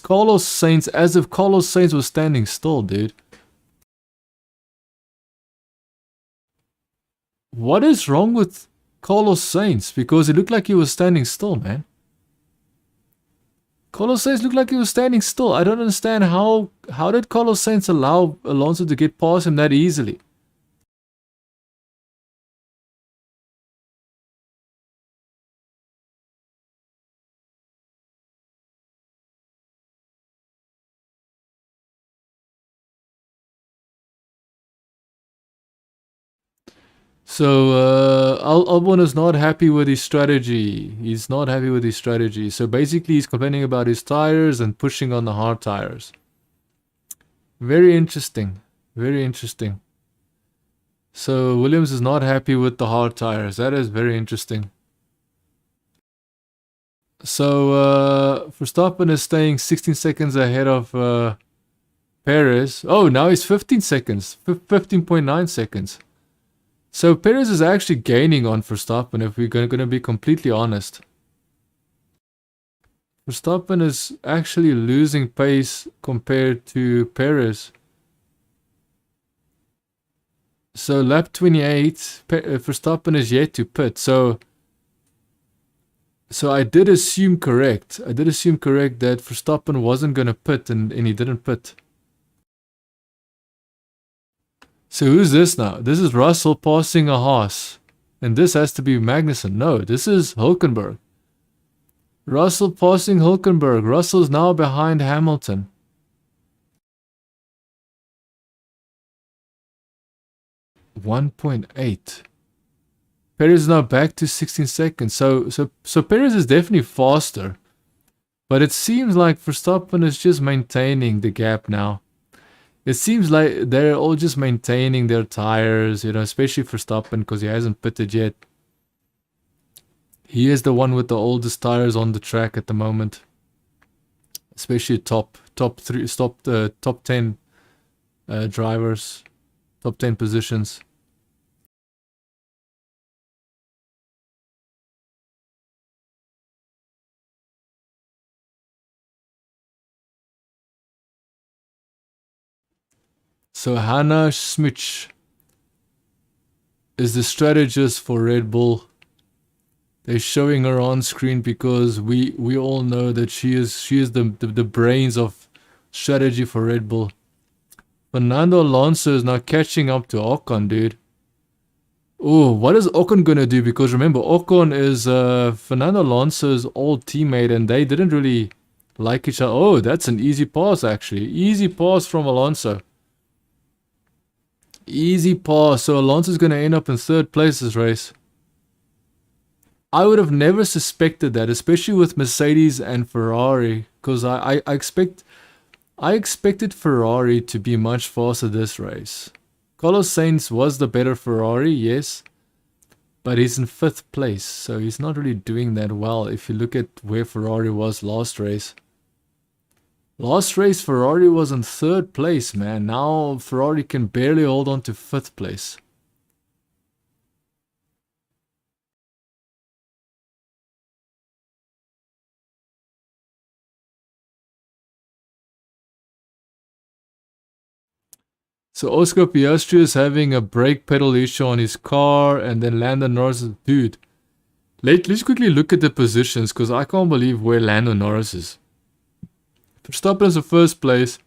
Carlos Sainz, as if Carlos Sainz was standing still, dude. What is wrong with Carlos Sainz? Because it looked like he was standing still, man. Carlos Sainz looked like he was standing still. I don't understand how did Carlos Sainz allow Alonso to get past him that easily? So Albon is not happy with his strategy. He's not happy with his strategy. So basically he's complaining about his tires and pushing on the hard tires. Very interesting. Very interesting. So Williams is not happy with the hard tires. That is very interesting. So Verstappen is staying 16 seconds ahead of Perez. Oh, now he's 15 seconds. 15.9 seconds. So Perez is actually gaining on Verstappen, if we're going to be completely honest. Verstappen is actually losing pace compared to Perez. So lap 28, Verstappen is yet to pit. So I did assume correct. I did assume correct that Verstappen wasn't going to pit and he didn't pit. So who's this now? This is Russell passing a Haas. And this has to be Magnussen. No, this is Hülkenberg. Russell passing Hülkenberg. Russell's now behind Hamilton. .8. Perez is now back to 16 seconds. So Perez is definitely faster. But it seems like Verstappen is just maintaining the gap now. It seems like they're all just maintaining their tires, you know, especially Verstappen because he hasn't pitted yet. He is the one with the oldest tires on the track at the moment. Especially top 10 drivers, top 10 positions. So Hannah Schmitz is the strategist for Red Bull. They're showing her on screen because we all know that she is the brains of strategy for Red Bull. Fernando Alonso is now catching up to Ocon, dude. Oh, what is Ocon gonna do? Because remember, Ocon is Fernando Alonso's old teammate and they didn't really like each other. Oh, that's an easy pass actually. Easy pass from Alonso. Easy pass. So Alonso's going to end up in third place this race. I would have never suspected that, especially with Mercedes and Ferrari, because I expected Ferrari to be much faster this race. Carlos Sainz was the better Ferrari, yes, but he's in 5th place, so he's not really doing that well if you look at where Ferrari was last race. Last race, Ferrari was in 3rd place, man. Now Ferrari can barely hold on to 5th place. So Oscar Piastri is having a brake pedal issue on his car, and then Lando Norris is... Dude, let's quickly look at the positions, because I can't believe where Lando Norris is. Verstappen is in 1st place.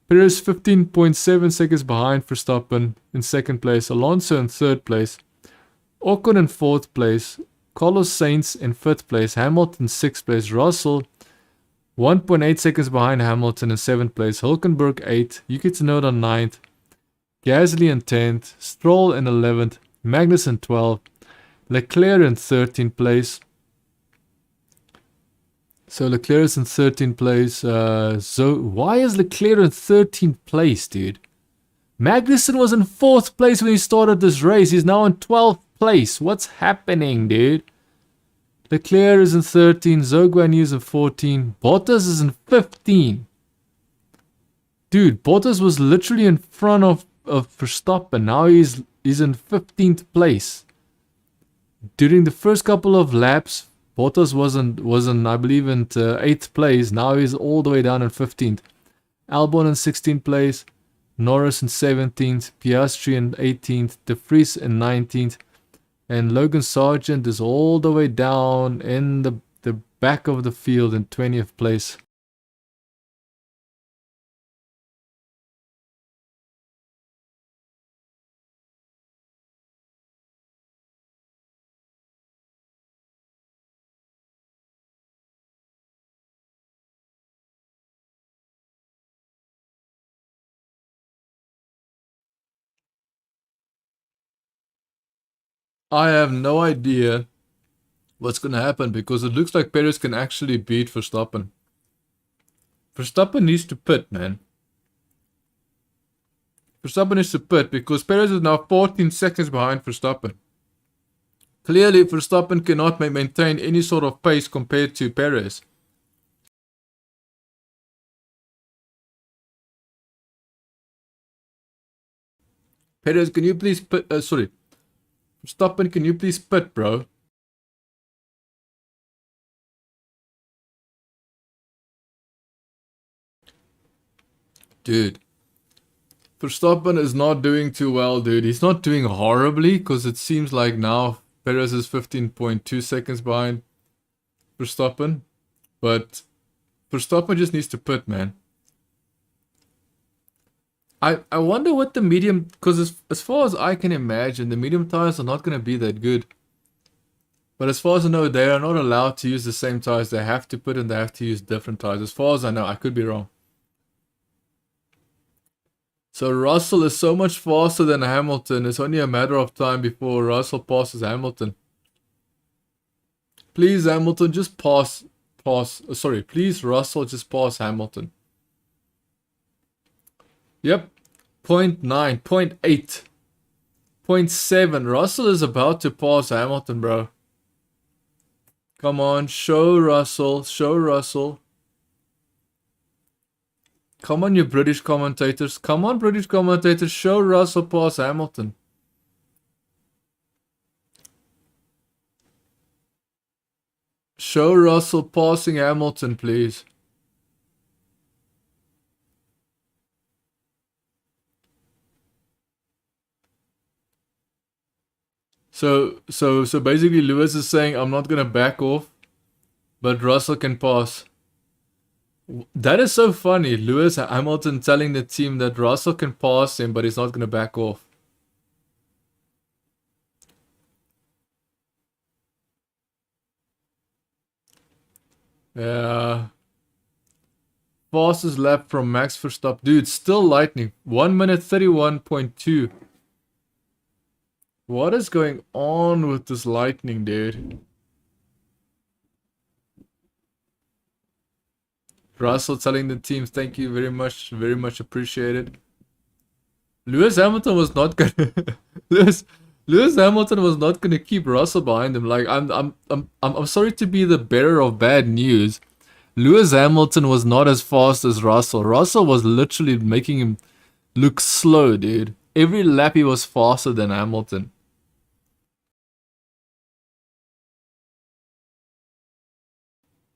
Perez 15.7 seconds behind Verstappen in 2nd place. Alonso in 3rd place. Ocon in 4th place. Carlos Sainz in 5th place. Hamilton 6th place. Russell 1.8 seconds behind Hamilton in 7th place. Hülkenberg 8th. Yuki Tsunoda on 9th. Gasly in 10th. Stroll in 11th. Magnussen in 12th. Leclerc in 13th place. So Leclerc is in 13th place. So why is Leclerc in 13th place, dude? Magnussen was in 4th place when he started this race. He's now in 12th place. What's happening, dude? Leclerc is in 13. Zhou Guanyu is in 14. Bottas is in 15. Dude, Bottas was literally in front of Verstappen. Now he's in 15th place. During the first couple of laps, Bottas wasn't I believe in 8th place. Now he's all the way down in 15th. Albon in 16th place. Norris in 17th. Piastri in 18th. De Vries in 19th. And Logan Sargent is all the way down in the back of the field in 20th place. I have no idea what's going to happen because it looks like Perez can actually beat Verstappen. Verstappen needs to pit, man. Verstappen needs to pit because Perez is now 14 seconds behind Verstappen. Clearly, Verstappen cannot maintain any sort of pace compared to Perez. Perez, can you please pit? Sorry. Verstappen, can you please pit, bro? Dude. Verstappen is not doing too well, dude. He's not doing horribly because it seems like now Perez is 15.2 seconds behind Verstappen. But Verstappen just needs to pit, man. I wonder what the medium, because as far as I can imagine, the medium tires are not going to be that good. But as far as I know, they are not allowed to use the same tires. They have to put and they have to use different tires. As far as I know, I could be wrong. So Russell is so much faster than Hamilton. It's only a matter of time before Russell passes Hamilton. Please, Hamilton, just pass. Sorry, please, Russell, just pass Hamilton. Yep. 0.9, 0.8, 0.7. Russell is about to pass Hamilton, bro. Come on, show Russell. Show Russell. Come on, you British commentators. Come on, British commentators. Show Russell pass Hamilton. Show Russell passing Hamilton, please. So basically Lewis is saying I'm not gonna back off, but Russell can pass. That is so funny. Lewis Hamilton telling the team that Russell can pass him, but he's not gonna back off. Yeah. Fastest lap from Max Verstappen. Dude, still lightning. 1 minute 31.2. What is going on with this lightning, dude? Russell telling the team, thank you very much appreciated. Lewis Hamilton was not gonna Lewis Hamilton was not gonna keep Russell behind him. Like I'm sorry to be the bearer of bad news. Lewis Hamilton was not as fast as Russell. Russell was literally making him look slow, dude. Every lap he was faster than Hamilton.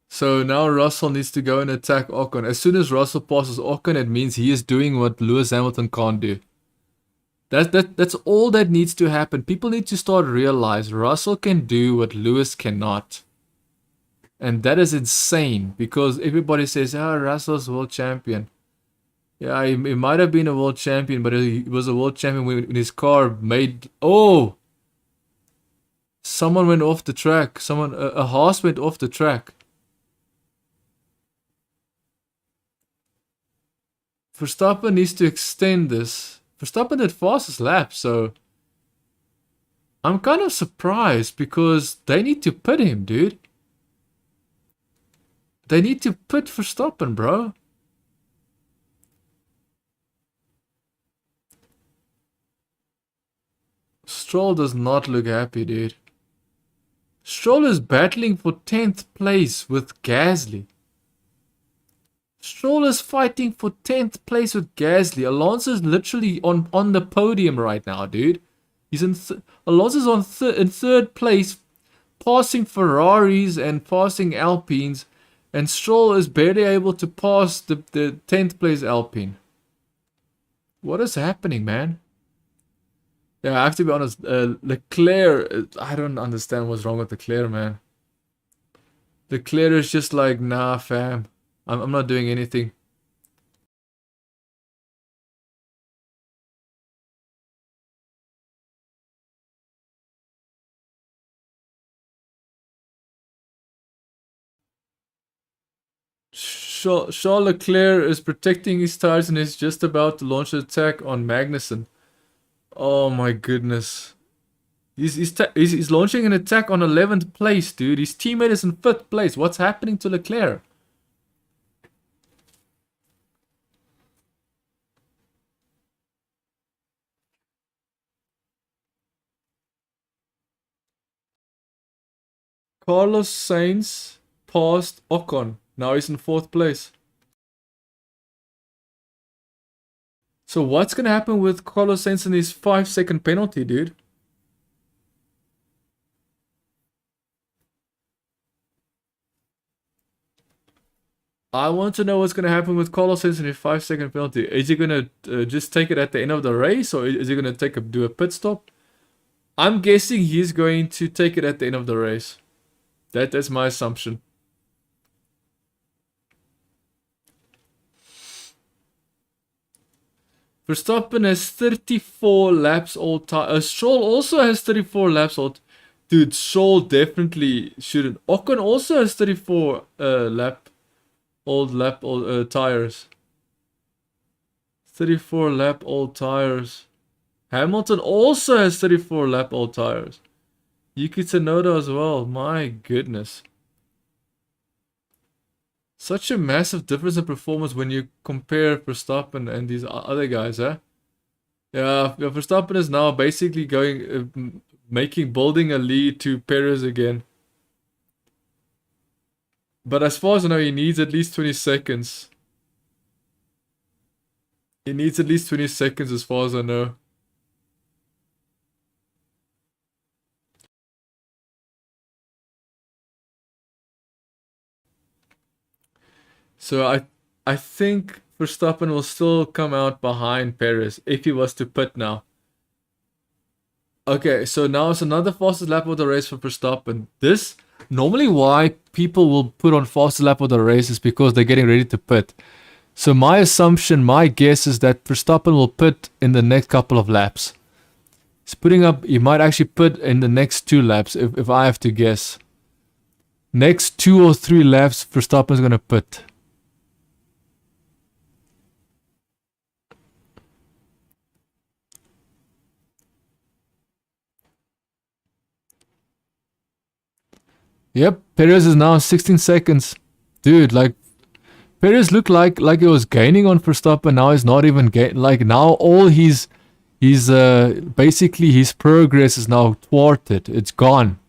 So now Russell needs to go and attack Ocon. As soon as Russell passes Ocon, it means he is doing what Lewis Hamilton can't do. That's all that needs to happen. People need to start realize Russell can do what Lewis cannot. And that is insane because everybody says, Russell's world champion. Yeah, he might have been a world champion, but he was a world champion when his car made... Oh! Someone went off the track. A Haas went off the track. Verstappen needs to extend this. Verstappen did fastest lap, so... I'm kind of surprised because they need to pit him, dude. They need to pit Verstappen, bro. Stroll does not look happy, dude. Stroll is battling for 10th place with Gasly. Stroll is fighting for 10th place with Gasly. Alonso is literally on the podium right now, dude. He's in Alonso's in third place, passing Ferraris and passing Alpines, and Stroll is barely able to pass the 10th place Alpine. What is happening, man? Yeah, I have to be honest. Leclerc, I don't understand what's wrong with Leclerc, man. Leclerc is just like, nah, fam. I'm not doing anything. Charles Leclerc is protecting his tires and is just about to launch an attack on Magnussen. Oh my goodness. He's launching an attack on 11th place, dude. His teammate is in 5th place. What's happening to Leclerc? Carlos Sainz passed Ocon. Now he's in 4th place. So what's gonna happen with Carlos Sainz and his 5-second penalty, dude? I want to know what's gonna happen with Carlos Sainz and his 5-second penalty. Is he gonna just take it at the end of the race, or is he gonna do a pit stop? I'm guessing he's going to take it at the end of the race. That's my assumption. Verstappen has 34 laps all time. Stroll also has 34 laps all. Dude, Stroll definitely shouldn't. Ocon also has 34 lap old tires. 34 lap old tires. Hamilton also has 34 lap old tires. Yuki Tsunoda as well. My goodness. Such a massive difference in performance when you compare Verstappen and these other guys, eh? Yeah, Verstappen is now basically building a lead to Perez again. But as far as I know, he needs at least 20 seconds. He needs at least 20 seconds as far as I know. So I think Verstappen will still come out behind Perez if he was to pit now. Okay, so now it's another fastest lap of the race for Verstappen. This normally why people will put on fastest lap of the race is because they're getting ready to pit. So my assumption, my guess is that Verstappen will pit in the next couple of laps. He might actually pit in the next 2 laps if I have to guess. Next 2 or 3 laps, Verstappen's gonna pit. Yep, Perez is now 16 seconds. Dude, like, Perez looked like he was gaining on Verstappen. Now he's not even now all basically his progress is now thwarted. It's gone.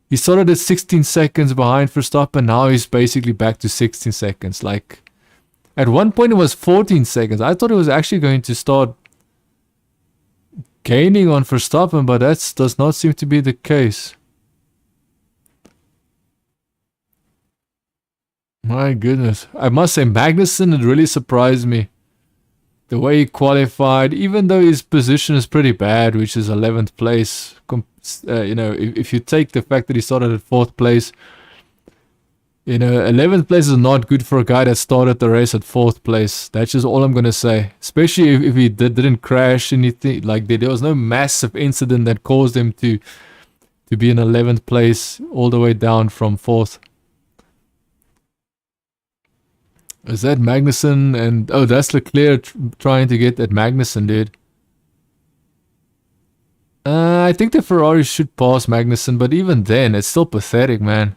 He started at 16 seconds behind Verstappen. Now he's basically back to 16 seconds. Like, at one point it was 14 seconds. I thought it was actually going to start gaining on Verstappen, but that does not seem to be the case. My goodness. I must say, Magnussen, it really surprised me. The way he qualified, even though his position is pretty bad, which is 11th place. If you take the fact that he started at 4th place, 11th place is not good for a guy that started the race at 4th place. That's just all I'm going to say. Especially if he didn't crash anything. Like, there was no massive incident that caused him to be in 11th place all the way down from 4th. Is that Magnussen? And oh, that's Leclerc trying to get at Magnussen, dude. I think the Ferrari should pass Magnussen, but even then, it's still pathetic, man.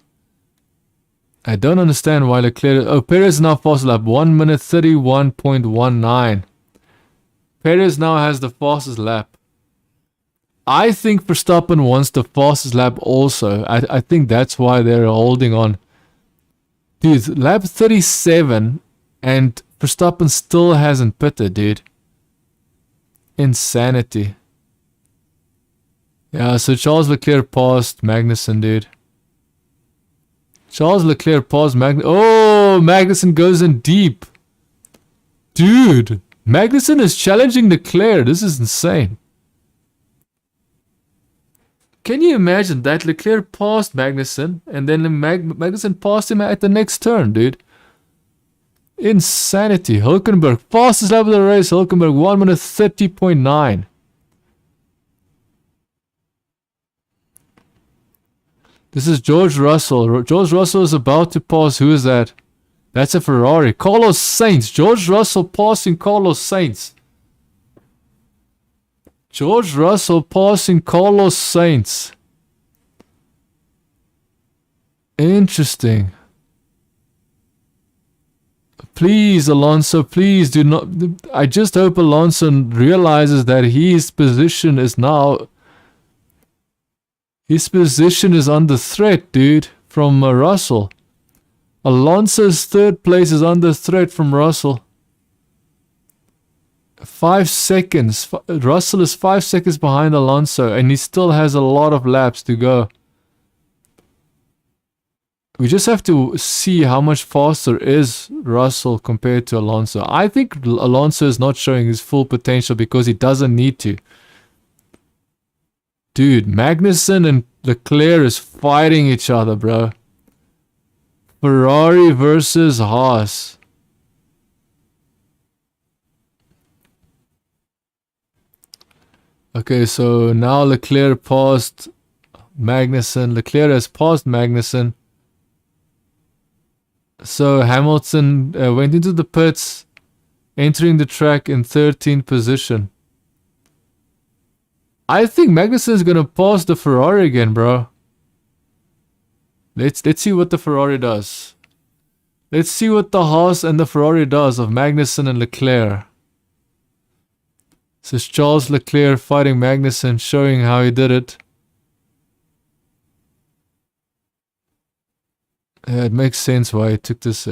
I don't understand why Leclerc... Oh, Perez now fast lap. 1 minute 31.19. Perez now has the fastest lap. I think Verstappen wants the fastest lap also. I think that's why they're holding on. Dude, lap 37 and Verstappen still hasn't pitted, dude. Insanity. Yeah, so Charles Leclerc passed Magnussen, dude. Charles Leclerc passed Magnussen. Oh, Magnussen goes in deep. Dude, Magnussen is challenging Leclerc. This is insane. Can you imagine that? Leclerc passed Magnussen, and then Magnussen passed him at the next turn, dude. Insanity. Hülkenberg, fastest lap of the race. Hülkenberg, 1 minute 30.9. This is George Russell. George Russell is about to pass. Who is that? That's a Ferrari. Carlos Sainz. George Russell passing Carlos Sainz. George Russell passing Carlos Sainz. Interesting. Please, Alonso, please do not. I just hope Alonso realizes that his position is now. His position is under threat, dude, from Russell. Alonso's third place is under threat from Russell. 5 seconds. Russell is 5 seconds behind Alonso, and he still has a lot of laps to go. We just have to see how much faster is Russell compared to Alonso. I think Alonso is not showing his full potential because he doesn't need to. Dude, Magnussen and Leclerc is fighting each other, bro. Ferrari versus Haas. Okay, so now Leclerc passed Magnussen. Leclerc has passed Magnussen. So Hamilton went into the pits, entering the track in 13th position. I think Magnussen is gonna pass the Ferrari again, bro. Let's see what the Ferrari does. Let's see what the Haas and the Ferrari does of Magnussen and Leclerc. This is Charles Leclerc fighting Magnussen, showing how he did it. Yeah, it makes sense why he took this.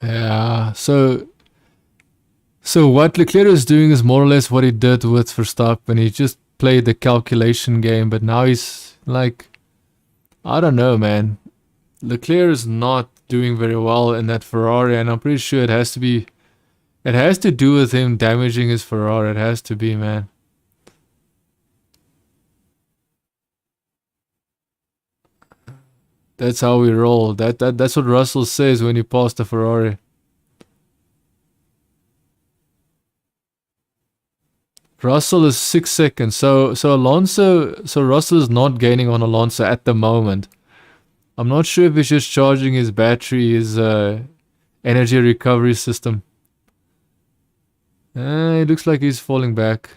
Yeah, so what Leclerc is doing is more or less what he did with Verstappen. He just played the calculation game, but now he's like, I don't know, man. Leclerc is not doing very well in that Ferrari, and I'm pretty sure it has to do with him damaging his Ferrari. It has to be, man. That's how we roll. That's what Russell says when he passed the Ferrari. Russell is 6 seconds. So Russell is not gaining on Alonso at the moment. I'm not sure if he's just charging his battery, his energy recovery system. It looks like he's falling back.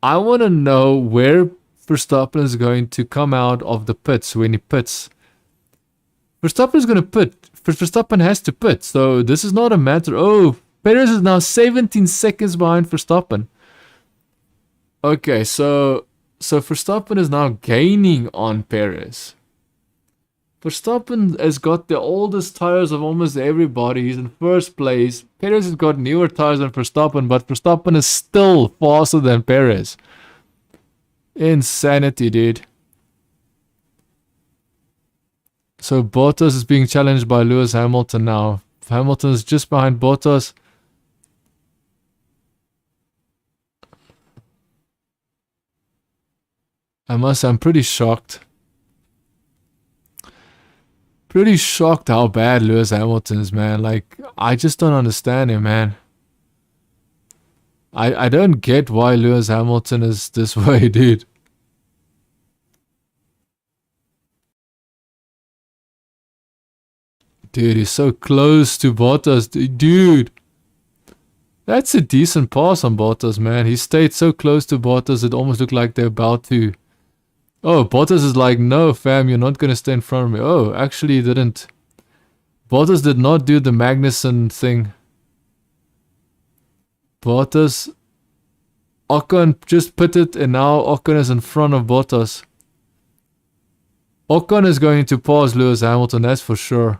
I want to know where Verstappen is going to come out of the pits when he pits. Verstappen is going to pit. Verstappen has to pit. So this is not a matter. Oh, Perez is now 17 seconds behind Verstappen. Okay, so Verstappen is now gaining on Perez. Verstappen has got the oldest tires of almost everybody. He's in first place. Perez has got newer tires than Verstappen, but Verstappen is still faster than Perez. Insanity, dude. So Bottas is being challenged by Lewis Hamilton now. Hamilton is just behind Bottas. I'm pretty shocked. Pretty shocked how bad Lewis Hamilton is, man. Like, I just don't understand him, man. I don't get why Lewis Hamilton is this way, dude. Dude, he's so close to Bottas. Dude. That's a decent pass on Bottas, man. He stayed so close to Bottas, it almost looked like they're about to... Oh, Bottas is like, no, fam, you're not going to stay in front of me. Oh, actually, he didn't. Bottas did not do the Magnussen thing. Bottas Ocon just pitted, and now Ocon is in front of Bottas. Ocon is going to pass Lewis Hamilton, that's for sure.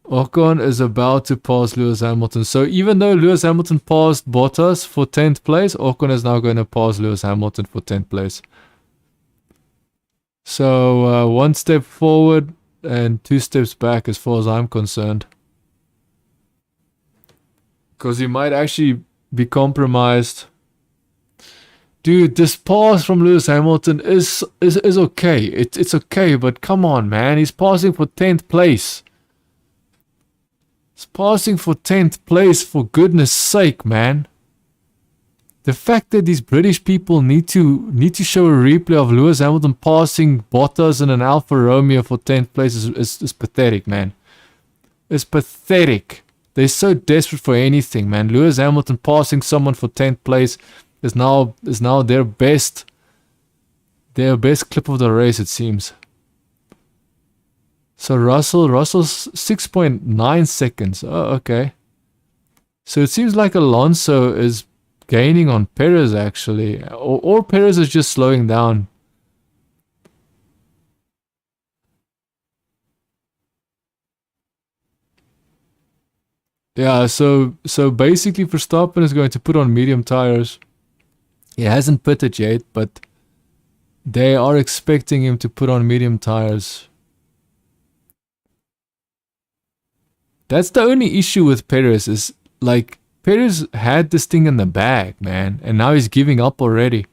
Ocon is about to pass Lewis Hamilton. So even though Lewis Hamilton passed Bottas for 10th place, Ocon is now going to pass Lewis Hamilton for 10th place. So 1 step forward and 2 steps back as far as I'm concerned. Because he might actually be compromised. Dude, this pass from Lewis Hamilton is okay. It's okay, but come on, man. He's passing for 10th place. He's passing for 10th place, for goodness sake, man. The fact that these British people need to show a replay of Lewis Hamilton passing Bottas in an Alfa Romeo for 10th place is pathetic, man. It's pathetic. They're so desperate for anything, man. Lewis Hamilton passing someone for 10th place is now their best clip of the race, it seems. So Russell's 6.9 seconds. Oh, okay. So it seems like Alonso is gaining on Perez actually, or Perez is just slowing down. Yeah, so basically Verstappen is going to put on medium tires. He hasn't pitted yet, but they are expecting him to put on medium tires. That's the only issue with Perez, is like Perez had this thing in the bag, man, and now he's giving up already.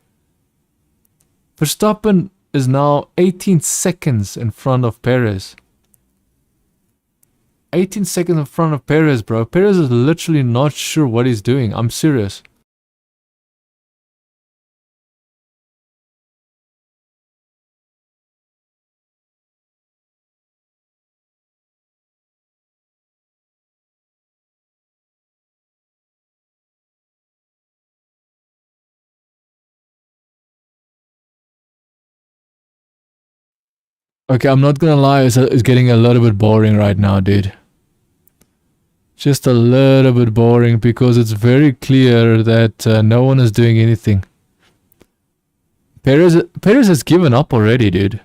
Verstappen is now 18 seconds in front of Perez. 18 seconds in front of Perez, bro. Perez is literally not sure what he's doing. I'm serious. Okay, I'm not gonna lie, it's getting a little bit boring right now, dude. Just a little bit boring because it's very clear that no one is doing anything. Perez has given up already, dude.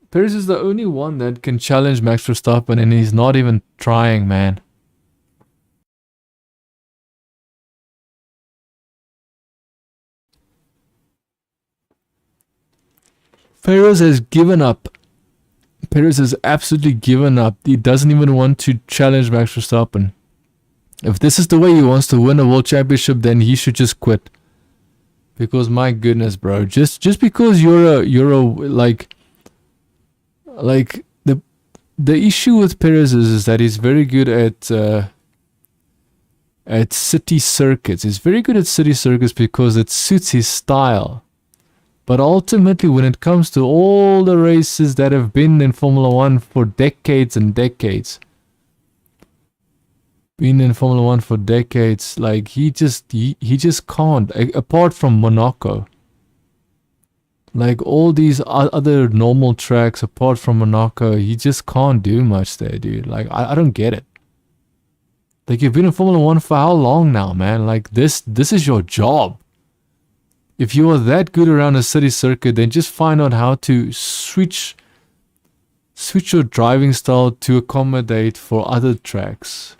Perez is the only one that can challenge Max Verstappen, and he's not even trying, man. Perez has given up. Perez has absolutely given up. He doesn't even want to challenge Max Verstappen. If this is the way he wants to win a world championship, then he should just quit. Because my goodness, bro, just because you're a like the issue with Perez is that he's very good at city circuits. He's very good at city circuits because it suits his style. But ultimately, when it comes to all the races that have been in Formula 1 for decades and decades, like he just can't, apart from Monaco. Like all these other normal tracks apart from Monaco, he just can't do much there, dude. Like I don't get it. Like you've been in Formula 1 for how long now, man? Like this is your job. If you are that good around a city circuit, then just find out how to switch your driving style to accommodate for other tracks.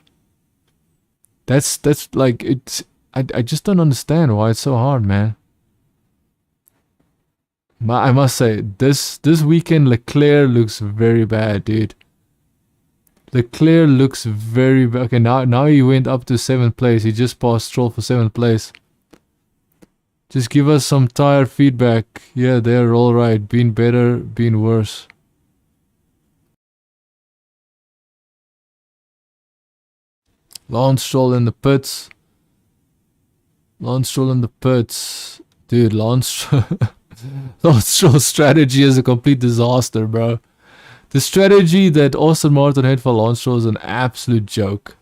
That's like it's. I just don't understand why it's so hard, man. I must say this weekend Leclerc looks very bad, dude. Leclerc looks very bad. Okay, now he went up to 7th place. He just passed Stroll for 7th place. Just give us some tire feedback. Yeah, they're all right. Been better, been worse. Lance Stroll in the pits. Dude, Lance Stroll's strategy is a complete disaster, bro. The strategy that Aston Martin had for Lance Stroll is an absolute joke.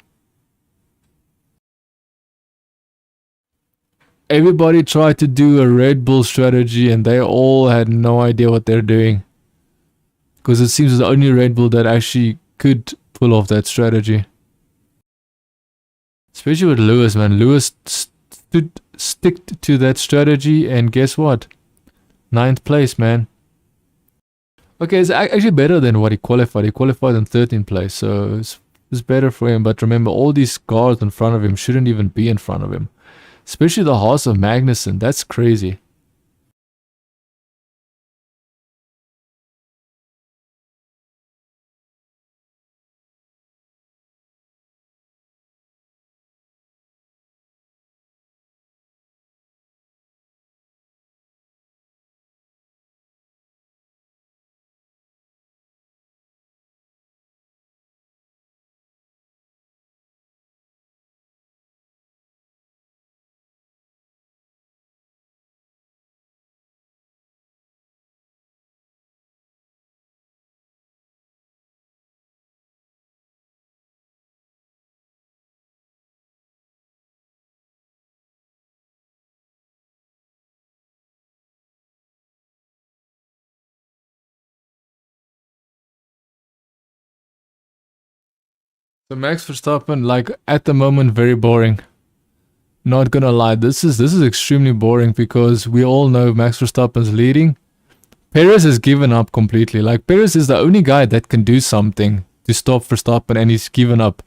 Everybody tried to do a Red Bull strategy and they all had no idea what they're doing. Because it seems the only Red Bull that actually could pull off that strategy. Especially with Lewis, man. Lewis stick to that strategy, and guess what? 9th place, man. Okay, it's actually better than what he qualified. He qualified in 13th place, so it's better for him. But remember, all these guards in front of him shouldn't even be in front of him. Especially the horse of Magnussen. That's crazy. So Max Verstappen, like at the moment, very boring. Not gonna lie, this is extremely boring because we all know Max Verstappen's leading. Perez has given up completely. Like Perez is the only guy that can do something to stop Verstappen, and he's given up.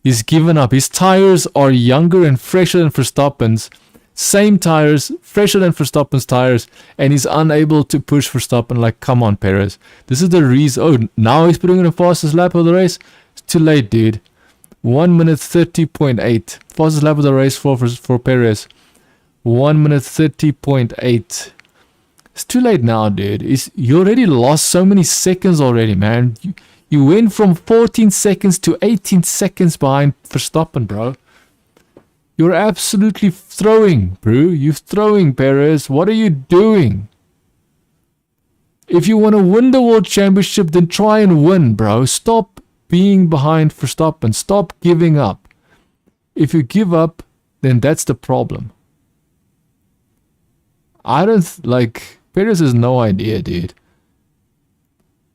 He's given up. His tires are younger and fresher than Verstappen's. Same tires, fresher than Verstappen's tires, and he's unable to push Verstappen. Like, come on, Perez. This is the reason. Oh, now he's putting in the fastest lap of the race. It's too late, dude. 1 minute 30.8. Fastest lap of the race for Perez. 1 minute 30.8. It's too late now, dude. You already lost so many seconds already, man. You went from 14 seconds to 18 seconds behind Verstappen, bro. You're absolutely throwing, bro. You're throwing, Perez. What are you doing? If you want to win the World Championship, then try and win, bro. Stop being behind Verstappen. Stop giving up. If you give up, then that's the problem. I don't, like, Perez has no idea, dude.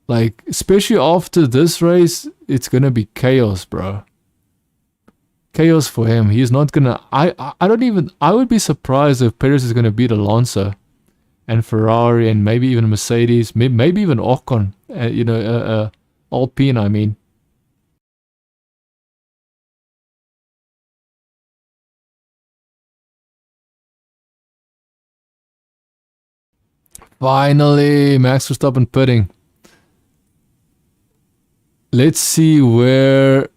Like, especially after this race, it's gonna be chaos, bro. Chaos for him. He's not gonna. I would be surprised if Perez is gonna beat Alonso and Ferrari and maybe even Mercedes, maybe even Ocon. Alpine. I mean. Finally, Max Verstappen pitting. Let's see where will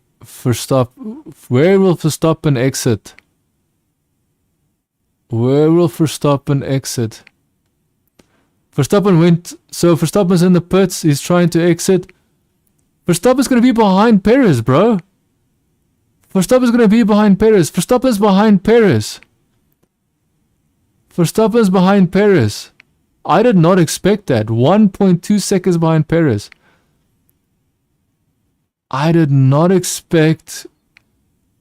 Verstappen exit? Where will Verstappen exit? Verstappen went, so Verstappen's in the pits, he's trying to exit. Verstappen's gonna be behind Perez, bro. Verstappen's gonna be behind Perez. Verstappen's behind Perez. Verstappen's behind Perez. I did not expect that. 1.2 seconds behind Perez. I did not expect.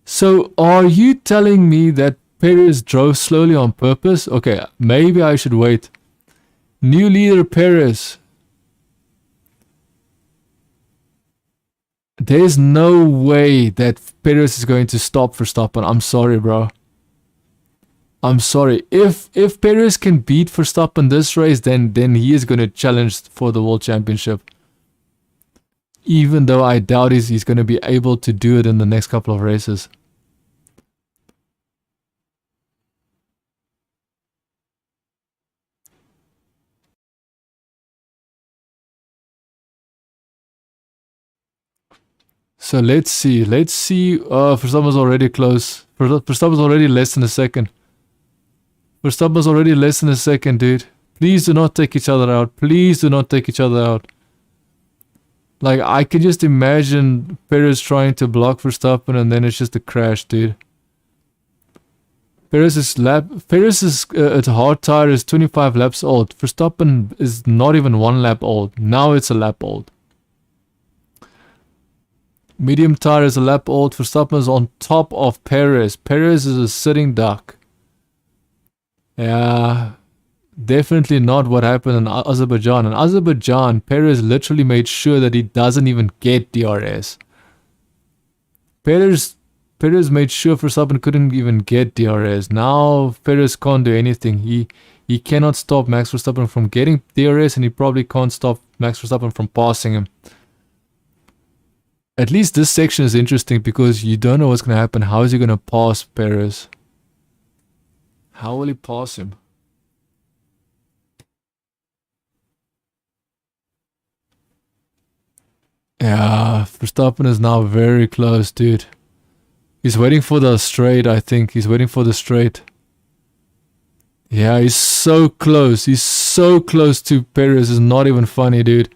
So are you telling me that Perez drove slowly on purpose? Okay, maybe I should wait. New leader Perez. There's no way that Perez is going to stop Verstappen. I'm sorry, bro. I'm sorry. If Perez can beat Verstappen this race, then he is going to challenge for the World Championship. Even though I doubt he's going to be able to do it in the next couple of races. So let's see. Verstappen's already close. Verstappen's already less than a second. Verstappen's already less than a second, dude. Please do not take each other out. Please do not take each other out. Like, I can just imagine Perez trying to block Verstappen and then it's just a crash, dude. Perez's hard tire is 25 laps old. Verstappen is not even 1 lap old. Now it's a lap old. Medium tire is a lap old. Verstappen is on top of Perez. Perez is a sitting duck. Yeah, definitely not what happened in Azerbaijan. In Azerbaijan, Perez literally made sure that he doesn't even get DRS. Perez Perez made sure Verstappen couldn't even get DRS. Now Perez can't do anything. He cannot stop Max Verstappen from getting DRS, and he probably can't stop Max Verstappen from passing him. At least this section is interesting because you don't know what's going to happen. How is he going to pass Perez? How will he pass him? Yeah, Verstappen is now very close, dude. He's waiting for the straight, I think. He's waiting for the straight. Yeah, he's so close. He's so close to Perez. It's not even funny, dude.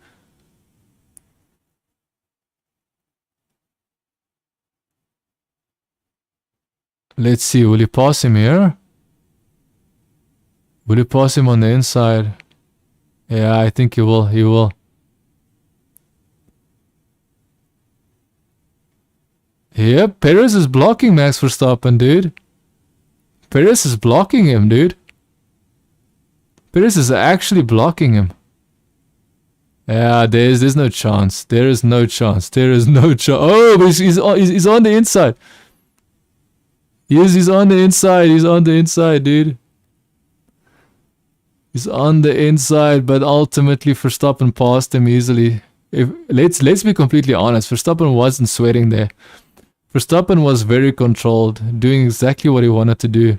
Let's see. Will he pass him here? Will he pass him on the inside? Yeah, I think he will. He will. Yep, Perez is blocking Max Verstappen, dude. Perez is blocking him, dude. Perez is actually blocking him. Yeah, there's no chance. There is no chance. There is no chance. Oh, but he's on the inside. Yes, he's on the inside. He's on the inside, dude. He's on the inside, but ultimately Verstappen passed him easily. Let's be completely honest. Verstappen wasn't sweating there. Verstappen was very controlled, doing exactly what he wanted to do.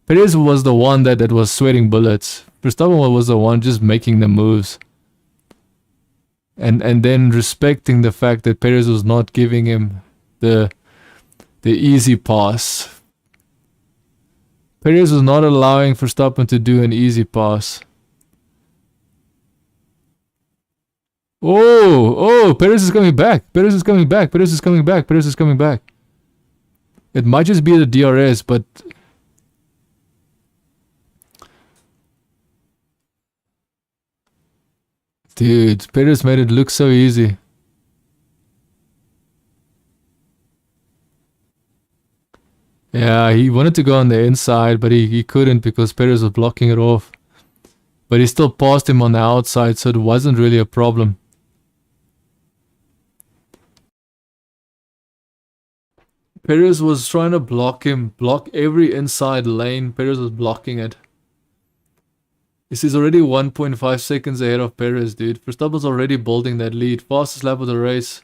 Perez was the one that was sweating bullets. Verstappen was the one just making the moves. And then respecting the fact that Perez was not giving him the easy pass. Perez was not allowing Verstappen to do an easy pass. Oh, Perez is coming back. Perez is coming back. Perez is coming back. Perez is coming back. It might just be the DRS, but... Dude, Perez made it look so easy. Yeah, he wanted to go on the inside, but he couldn't because Perez was blocking it off. But he still passed him on the outside, so it wasn't really a problem. Perez was trying to block him, block every inside lane. Perez was blocking it. This is already 1.5 seconds ahead of Perez, dude. Verstappen's already building that lead. Fastest lap of the race.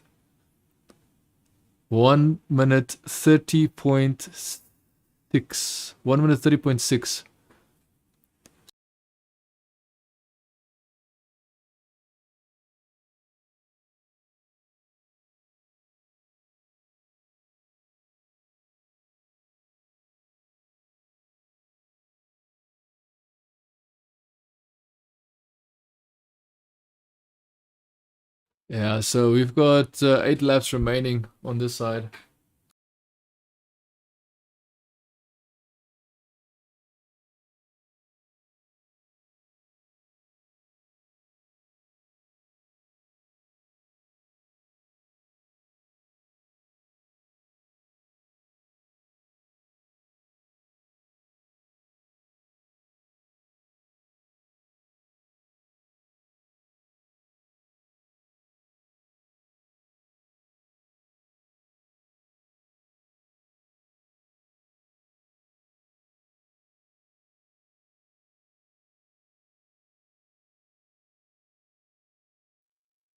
1 minute 30.6. 1 minute 30.6. Yeah, so we've got 8 laps remaining on this side.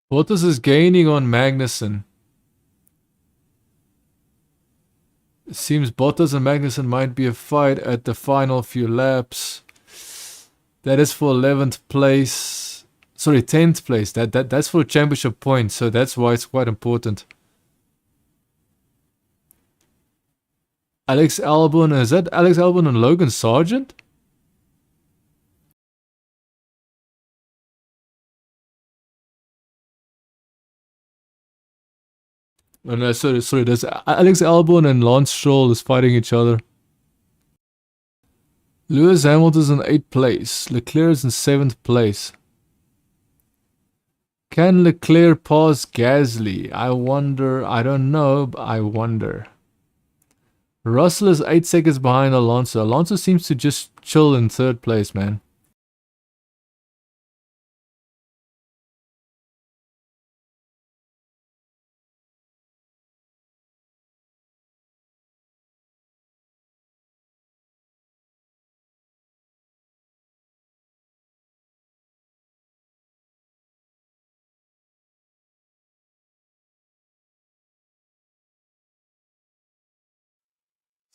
Bottas is gaining on Magnussen. It seems Bottas and Magnussen might be a fight at the final few laps. That is for 11th place. Sorry, 10th place. That's for a championship point, so that's why it's quite important. Alex Albon, is that Alex Albon and Logan Sargent? Oh no, sorry, there's Alex Albon and Lance Stroll is fighting each other. Lewis Hamilton's in 8th place. Leclerc is in 7th place. Can Leclerc pass Gasly? I wonder. I don't know, but I wonder. Russell is 8 seconds behind Alonso. Alonso seems to just chill in 3rd place, man.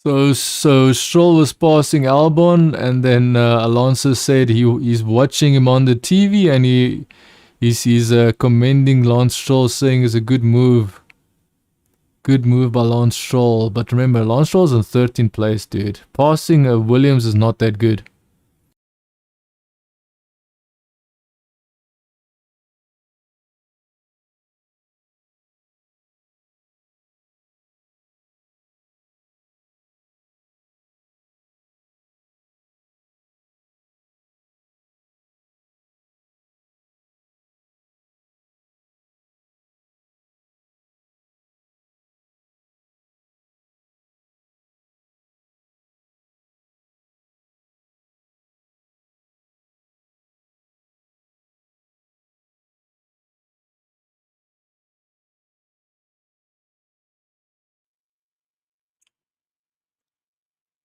So Stroll was passing Albon, and then Alonso said he's watching him on the TV, and he's commending Lance Stroll, saying it's a good move. Good move by Lance Stroll. But remember, Lance Stroll's in 13th place, dude. Passing Williams is not that good.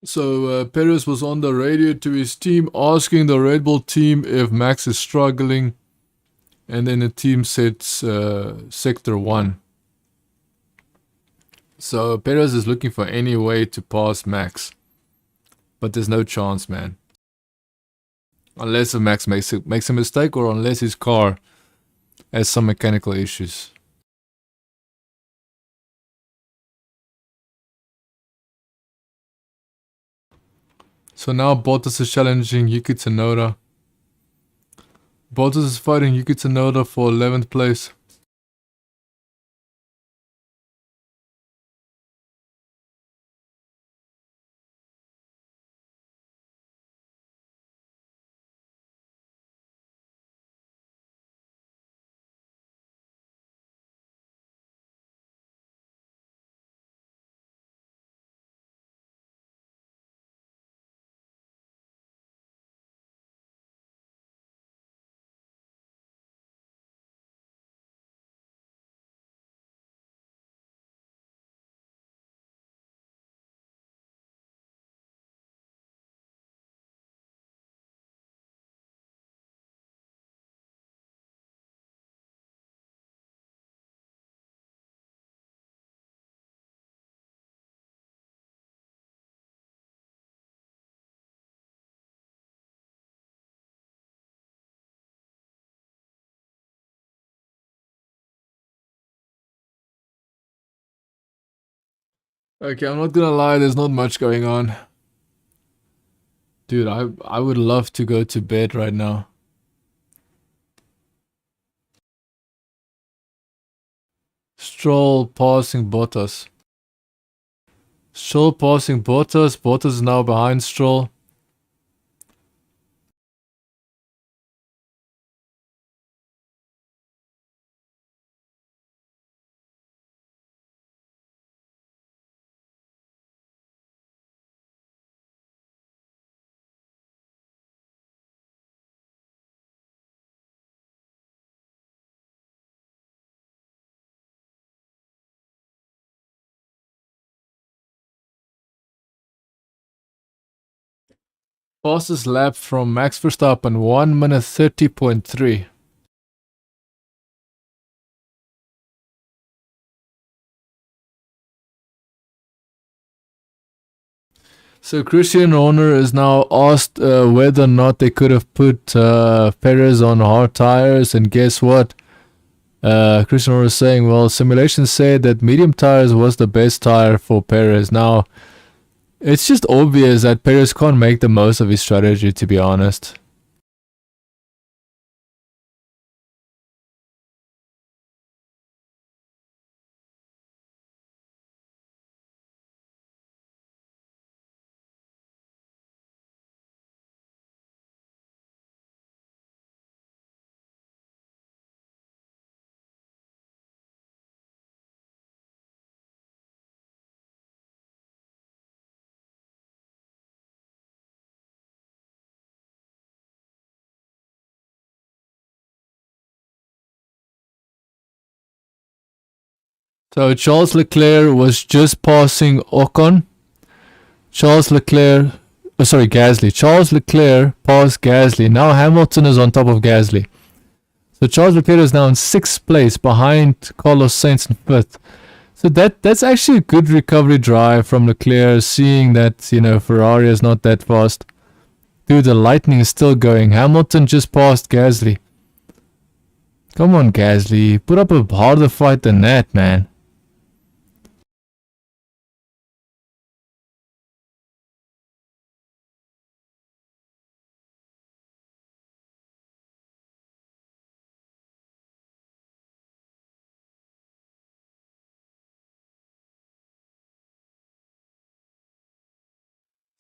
So Perez was on the radio to his team asking the Red Bull team if Max is struggling. And then the team said Sector 1. So Perez is looking for any way to pass Max. But there's no chance, man. Unless Max makes a mistake, or unless his car has some mechanical issues. So now Bottas is challenging Yuki Tsunoda. Bottas is fighting Yuki Tsunoda for 11th place. Okay, I'm not gonna lie, there's not much going on. Dude, I would love to go to bed right now. Stroll passing Bottas. Stroll passing Bottas. Bottas is now behind Stroll. Fastest lap from Max Verstappen, 1 minute 30.3. So Christian Horner is now asked whether or not they could have put Perez on hard tires, and guess what? Christian Horner is saying, well, simulations said that medium tires was the best tire for Perez. Now, it's just obvious that Perez can't make the most of his strategy, to be honest. So Charles Leclerc was just passing Ocon. Gasly. Charles Leclerc passed Gasly. Now Hamilton is on top of Gasly. So Charles Leclerc is now in 6th place behind Carlos Sainz in 5th. So that's actually a good recovery drive from Leclerc, seeing that, you know, Ferrari is not that fast. Dude, the lightning is still going. Hamilton just passed Gasly. Come on, Gasly. Put up a harder fight than that, man.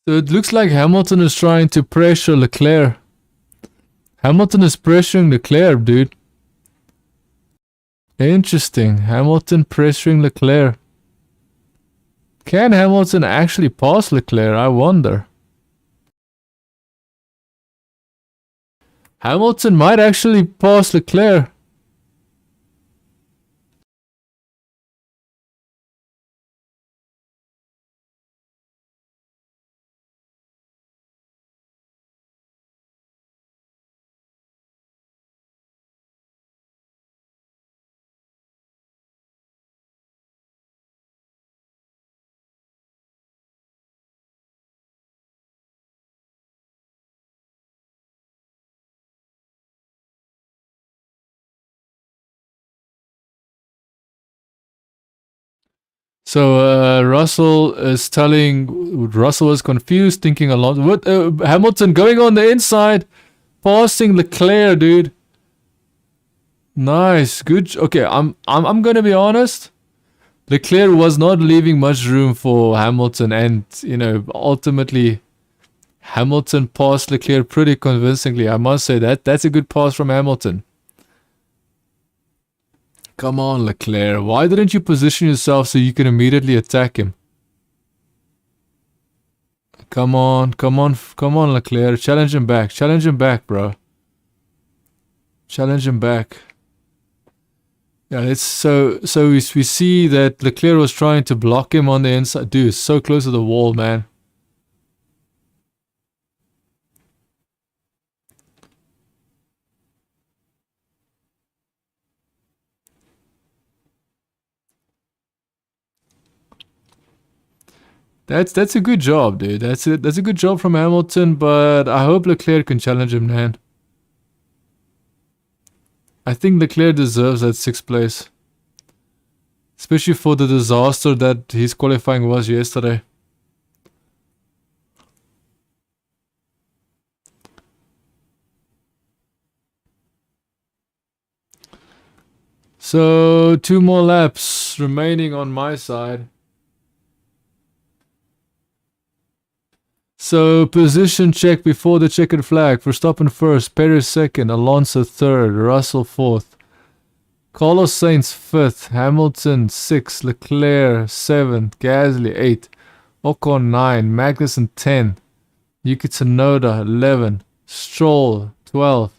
So it looks like Hamilton is trying to pressure Leclerc. Hamilton is pressuring Leclerc, dude. Interesting. Hamilton pressuring Leclerc. Can Hamilton actually pass Leclerc? I wonder. Hamilton might actually pass Leclerc. So Russell was confused, thinking a lot. What Hamilton going on the inside, passing Leclerc, dude. Nice, good. Okay, I'm gonna be honest. Leclerc was not leaving much room for Hamilton, and you know, ultimately, Hamilton passed Leclerc pretty convincingly. I must say that's a good pass from Hamilton. Come on, Leclerc. Why didn't you position yourself so you can immediately attack him? Come on, Leclerc. Challenge him back, bro. Challenge him back. Yeah, it's so we see that Leclerc was trying to block him on the inside. Dude, so close to the wall, man. That's a good job, dude. That's a good job from Hamilton, but I hope Leclerc can challenge him, man. I think Leclerc deserves that 6th place. Especially for the disaster that his qualifying was yesterday. So 2 more laps remaining on my side. So position check before the checkered flag. Verstappen first, Perez second, Alonso third, Russell fourth, Carlos Sainz fifth, Hamilton sixth, Leclerc seventh, Gasly eighth, Ocon 9, Magnussen 10, Yuki Tsunoda 11, Stroll 12,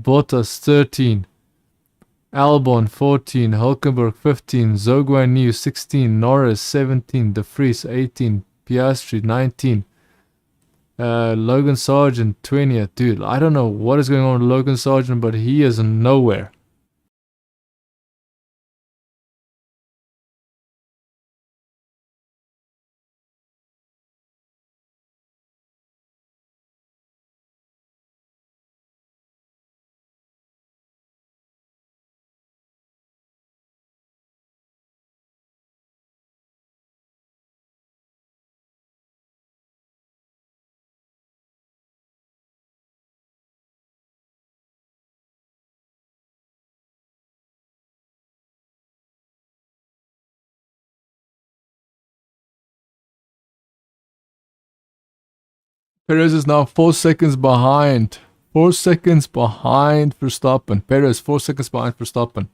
Bottas 13, Albon 14, Hulkenberg 15, Zhou Guanyu 16, Norris 17, De Vries 18, Piastri 19, Logan Sargent 20th. Dude, I don't know what is going on with Logan Sargent, but he is nowhere. Perez is now 4 seconds behind. 4 seconds behind Verstappen. Perez 4 seconds behind Verstappen.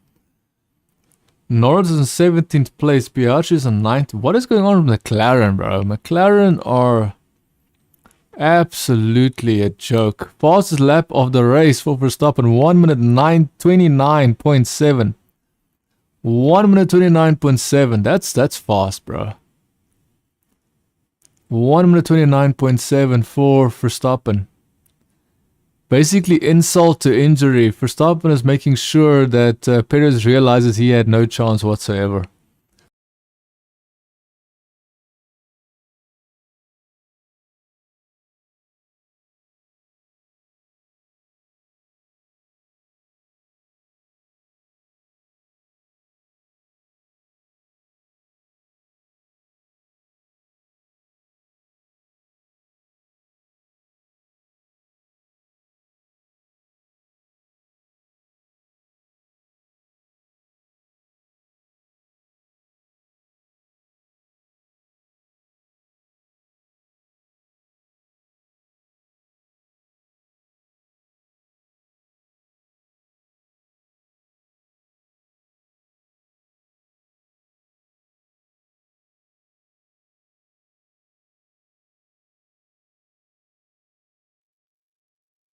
Norris is in 17th place. Piastri is in 9th. What is going on with McLaren, bro? McLaren are absolutely a joke. Fastest lap of the race for Verstappen. 1 minute 29.7. 1 minute 29.7. That's fast, bro. 1 minute 29.7 for Verstappen. Basically insult to injury. Verstappen is making sure that Perez realizes he had no chance whatsoever.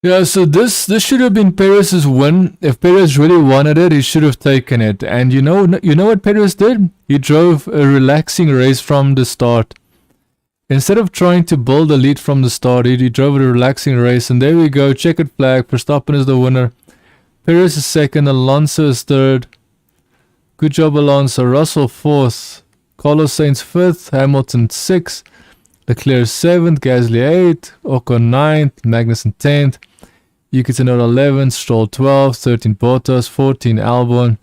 Yeah, so this should have been Perez's win. If Perez really wanted it, he should have taken it. And you know what Perez did? He drove a relaxing race from the start. Instead of trying to build a lead from the start, he drove a relaxing race. And there we go, checkered flag. Verstappen is the winner. Perez is second. Alonso is third. Good job, Alonso. Russell fourth. Carlos Sainz fifth. Hamilton sixth. Leclerc 7th, Gasly 8th, Ocon 9th, Magnussen 10th, Yuki Tsunoda 11th, Stroll 12th, 13 Bottas, 14 Albon,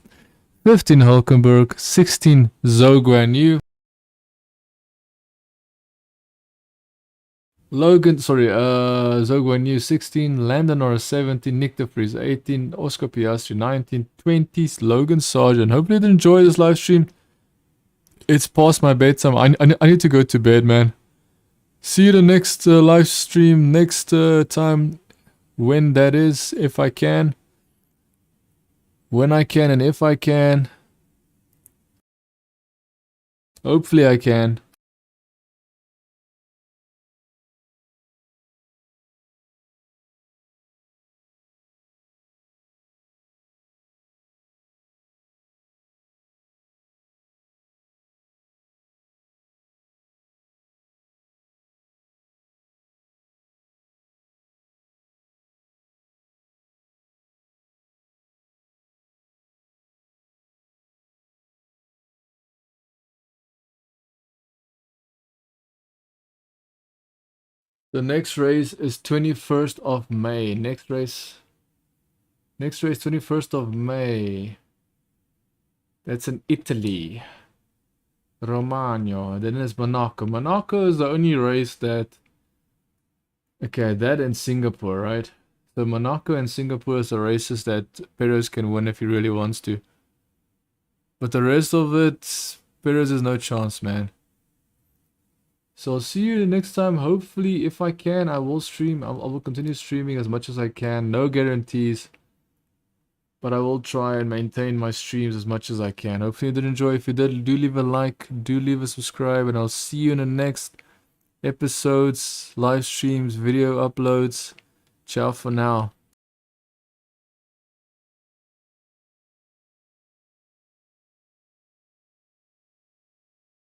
15 Hulkenberg, 16 Zhou Guanyu, Zhou Guanyu 16, Lando Norris 17, Nick De Vries 18, Oscar Piastri 19, 20, Logan Sargent. Hopefully you did enjoy this live stream. It's past my bedtime. I need to go to bed, man. See you the next live stream, next time, when that is, if I can. When I can and if I can. Hopefully I can. The next race is 21st of May. Next race 21st of May. That's in Italy. Romagna. Then there's Monaco. Monaco is the only race that... Okay, that and Singapore, right? So Monaco and Singapore is the races that Perez can win if he really wants to. But the rest of it, Perez has no chance, man. So I'll see you the next time. Hopefully, if I can, I will stream. I will continue streaming as much as I can. No guarantees. But I will try and maintain my streams as much as I can. Hopefully you did enjoy. If you did, do leave a like. Do leave a subscribe. And I'll see you in the next episodes, live streams, video uploads. Ciao for now.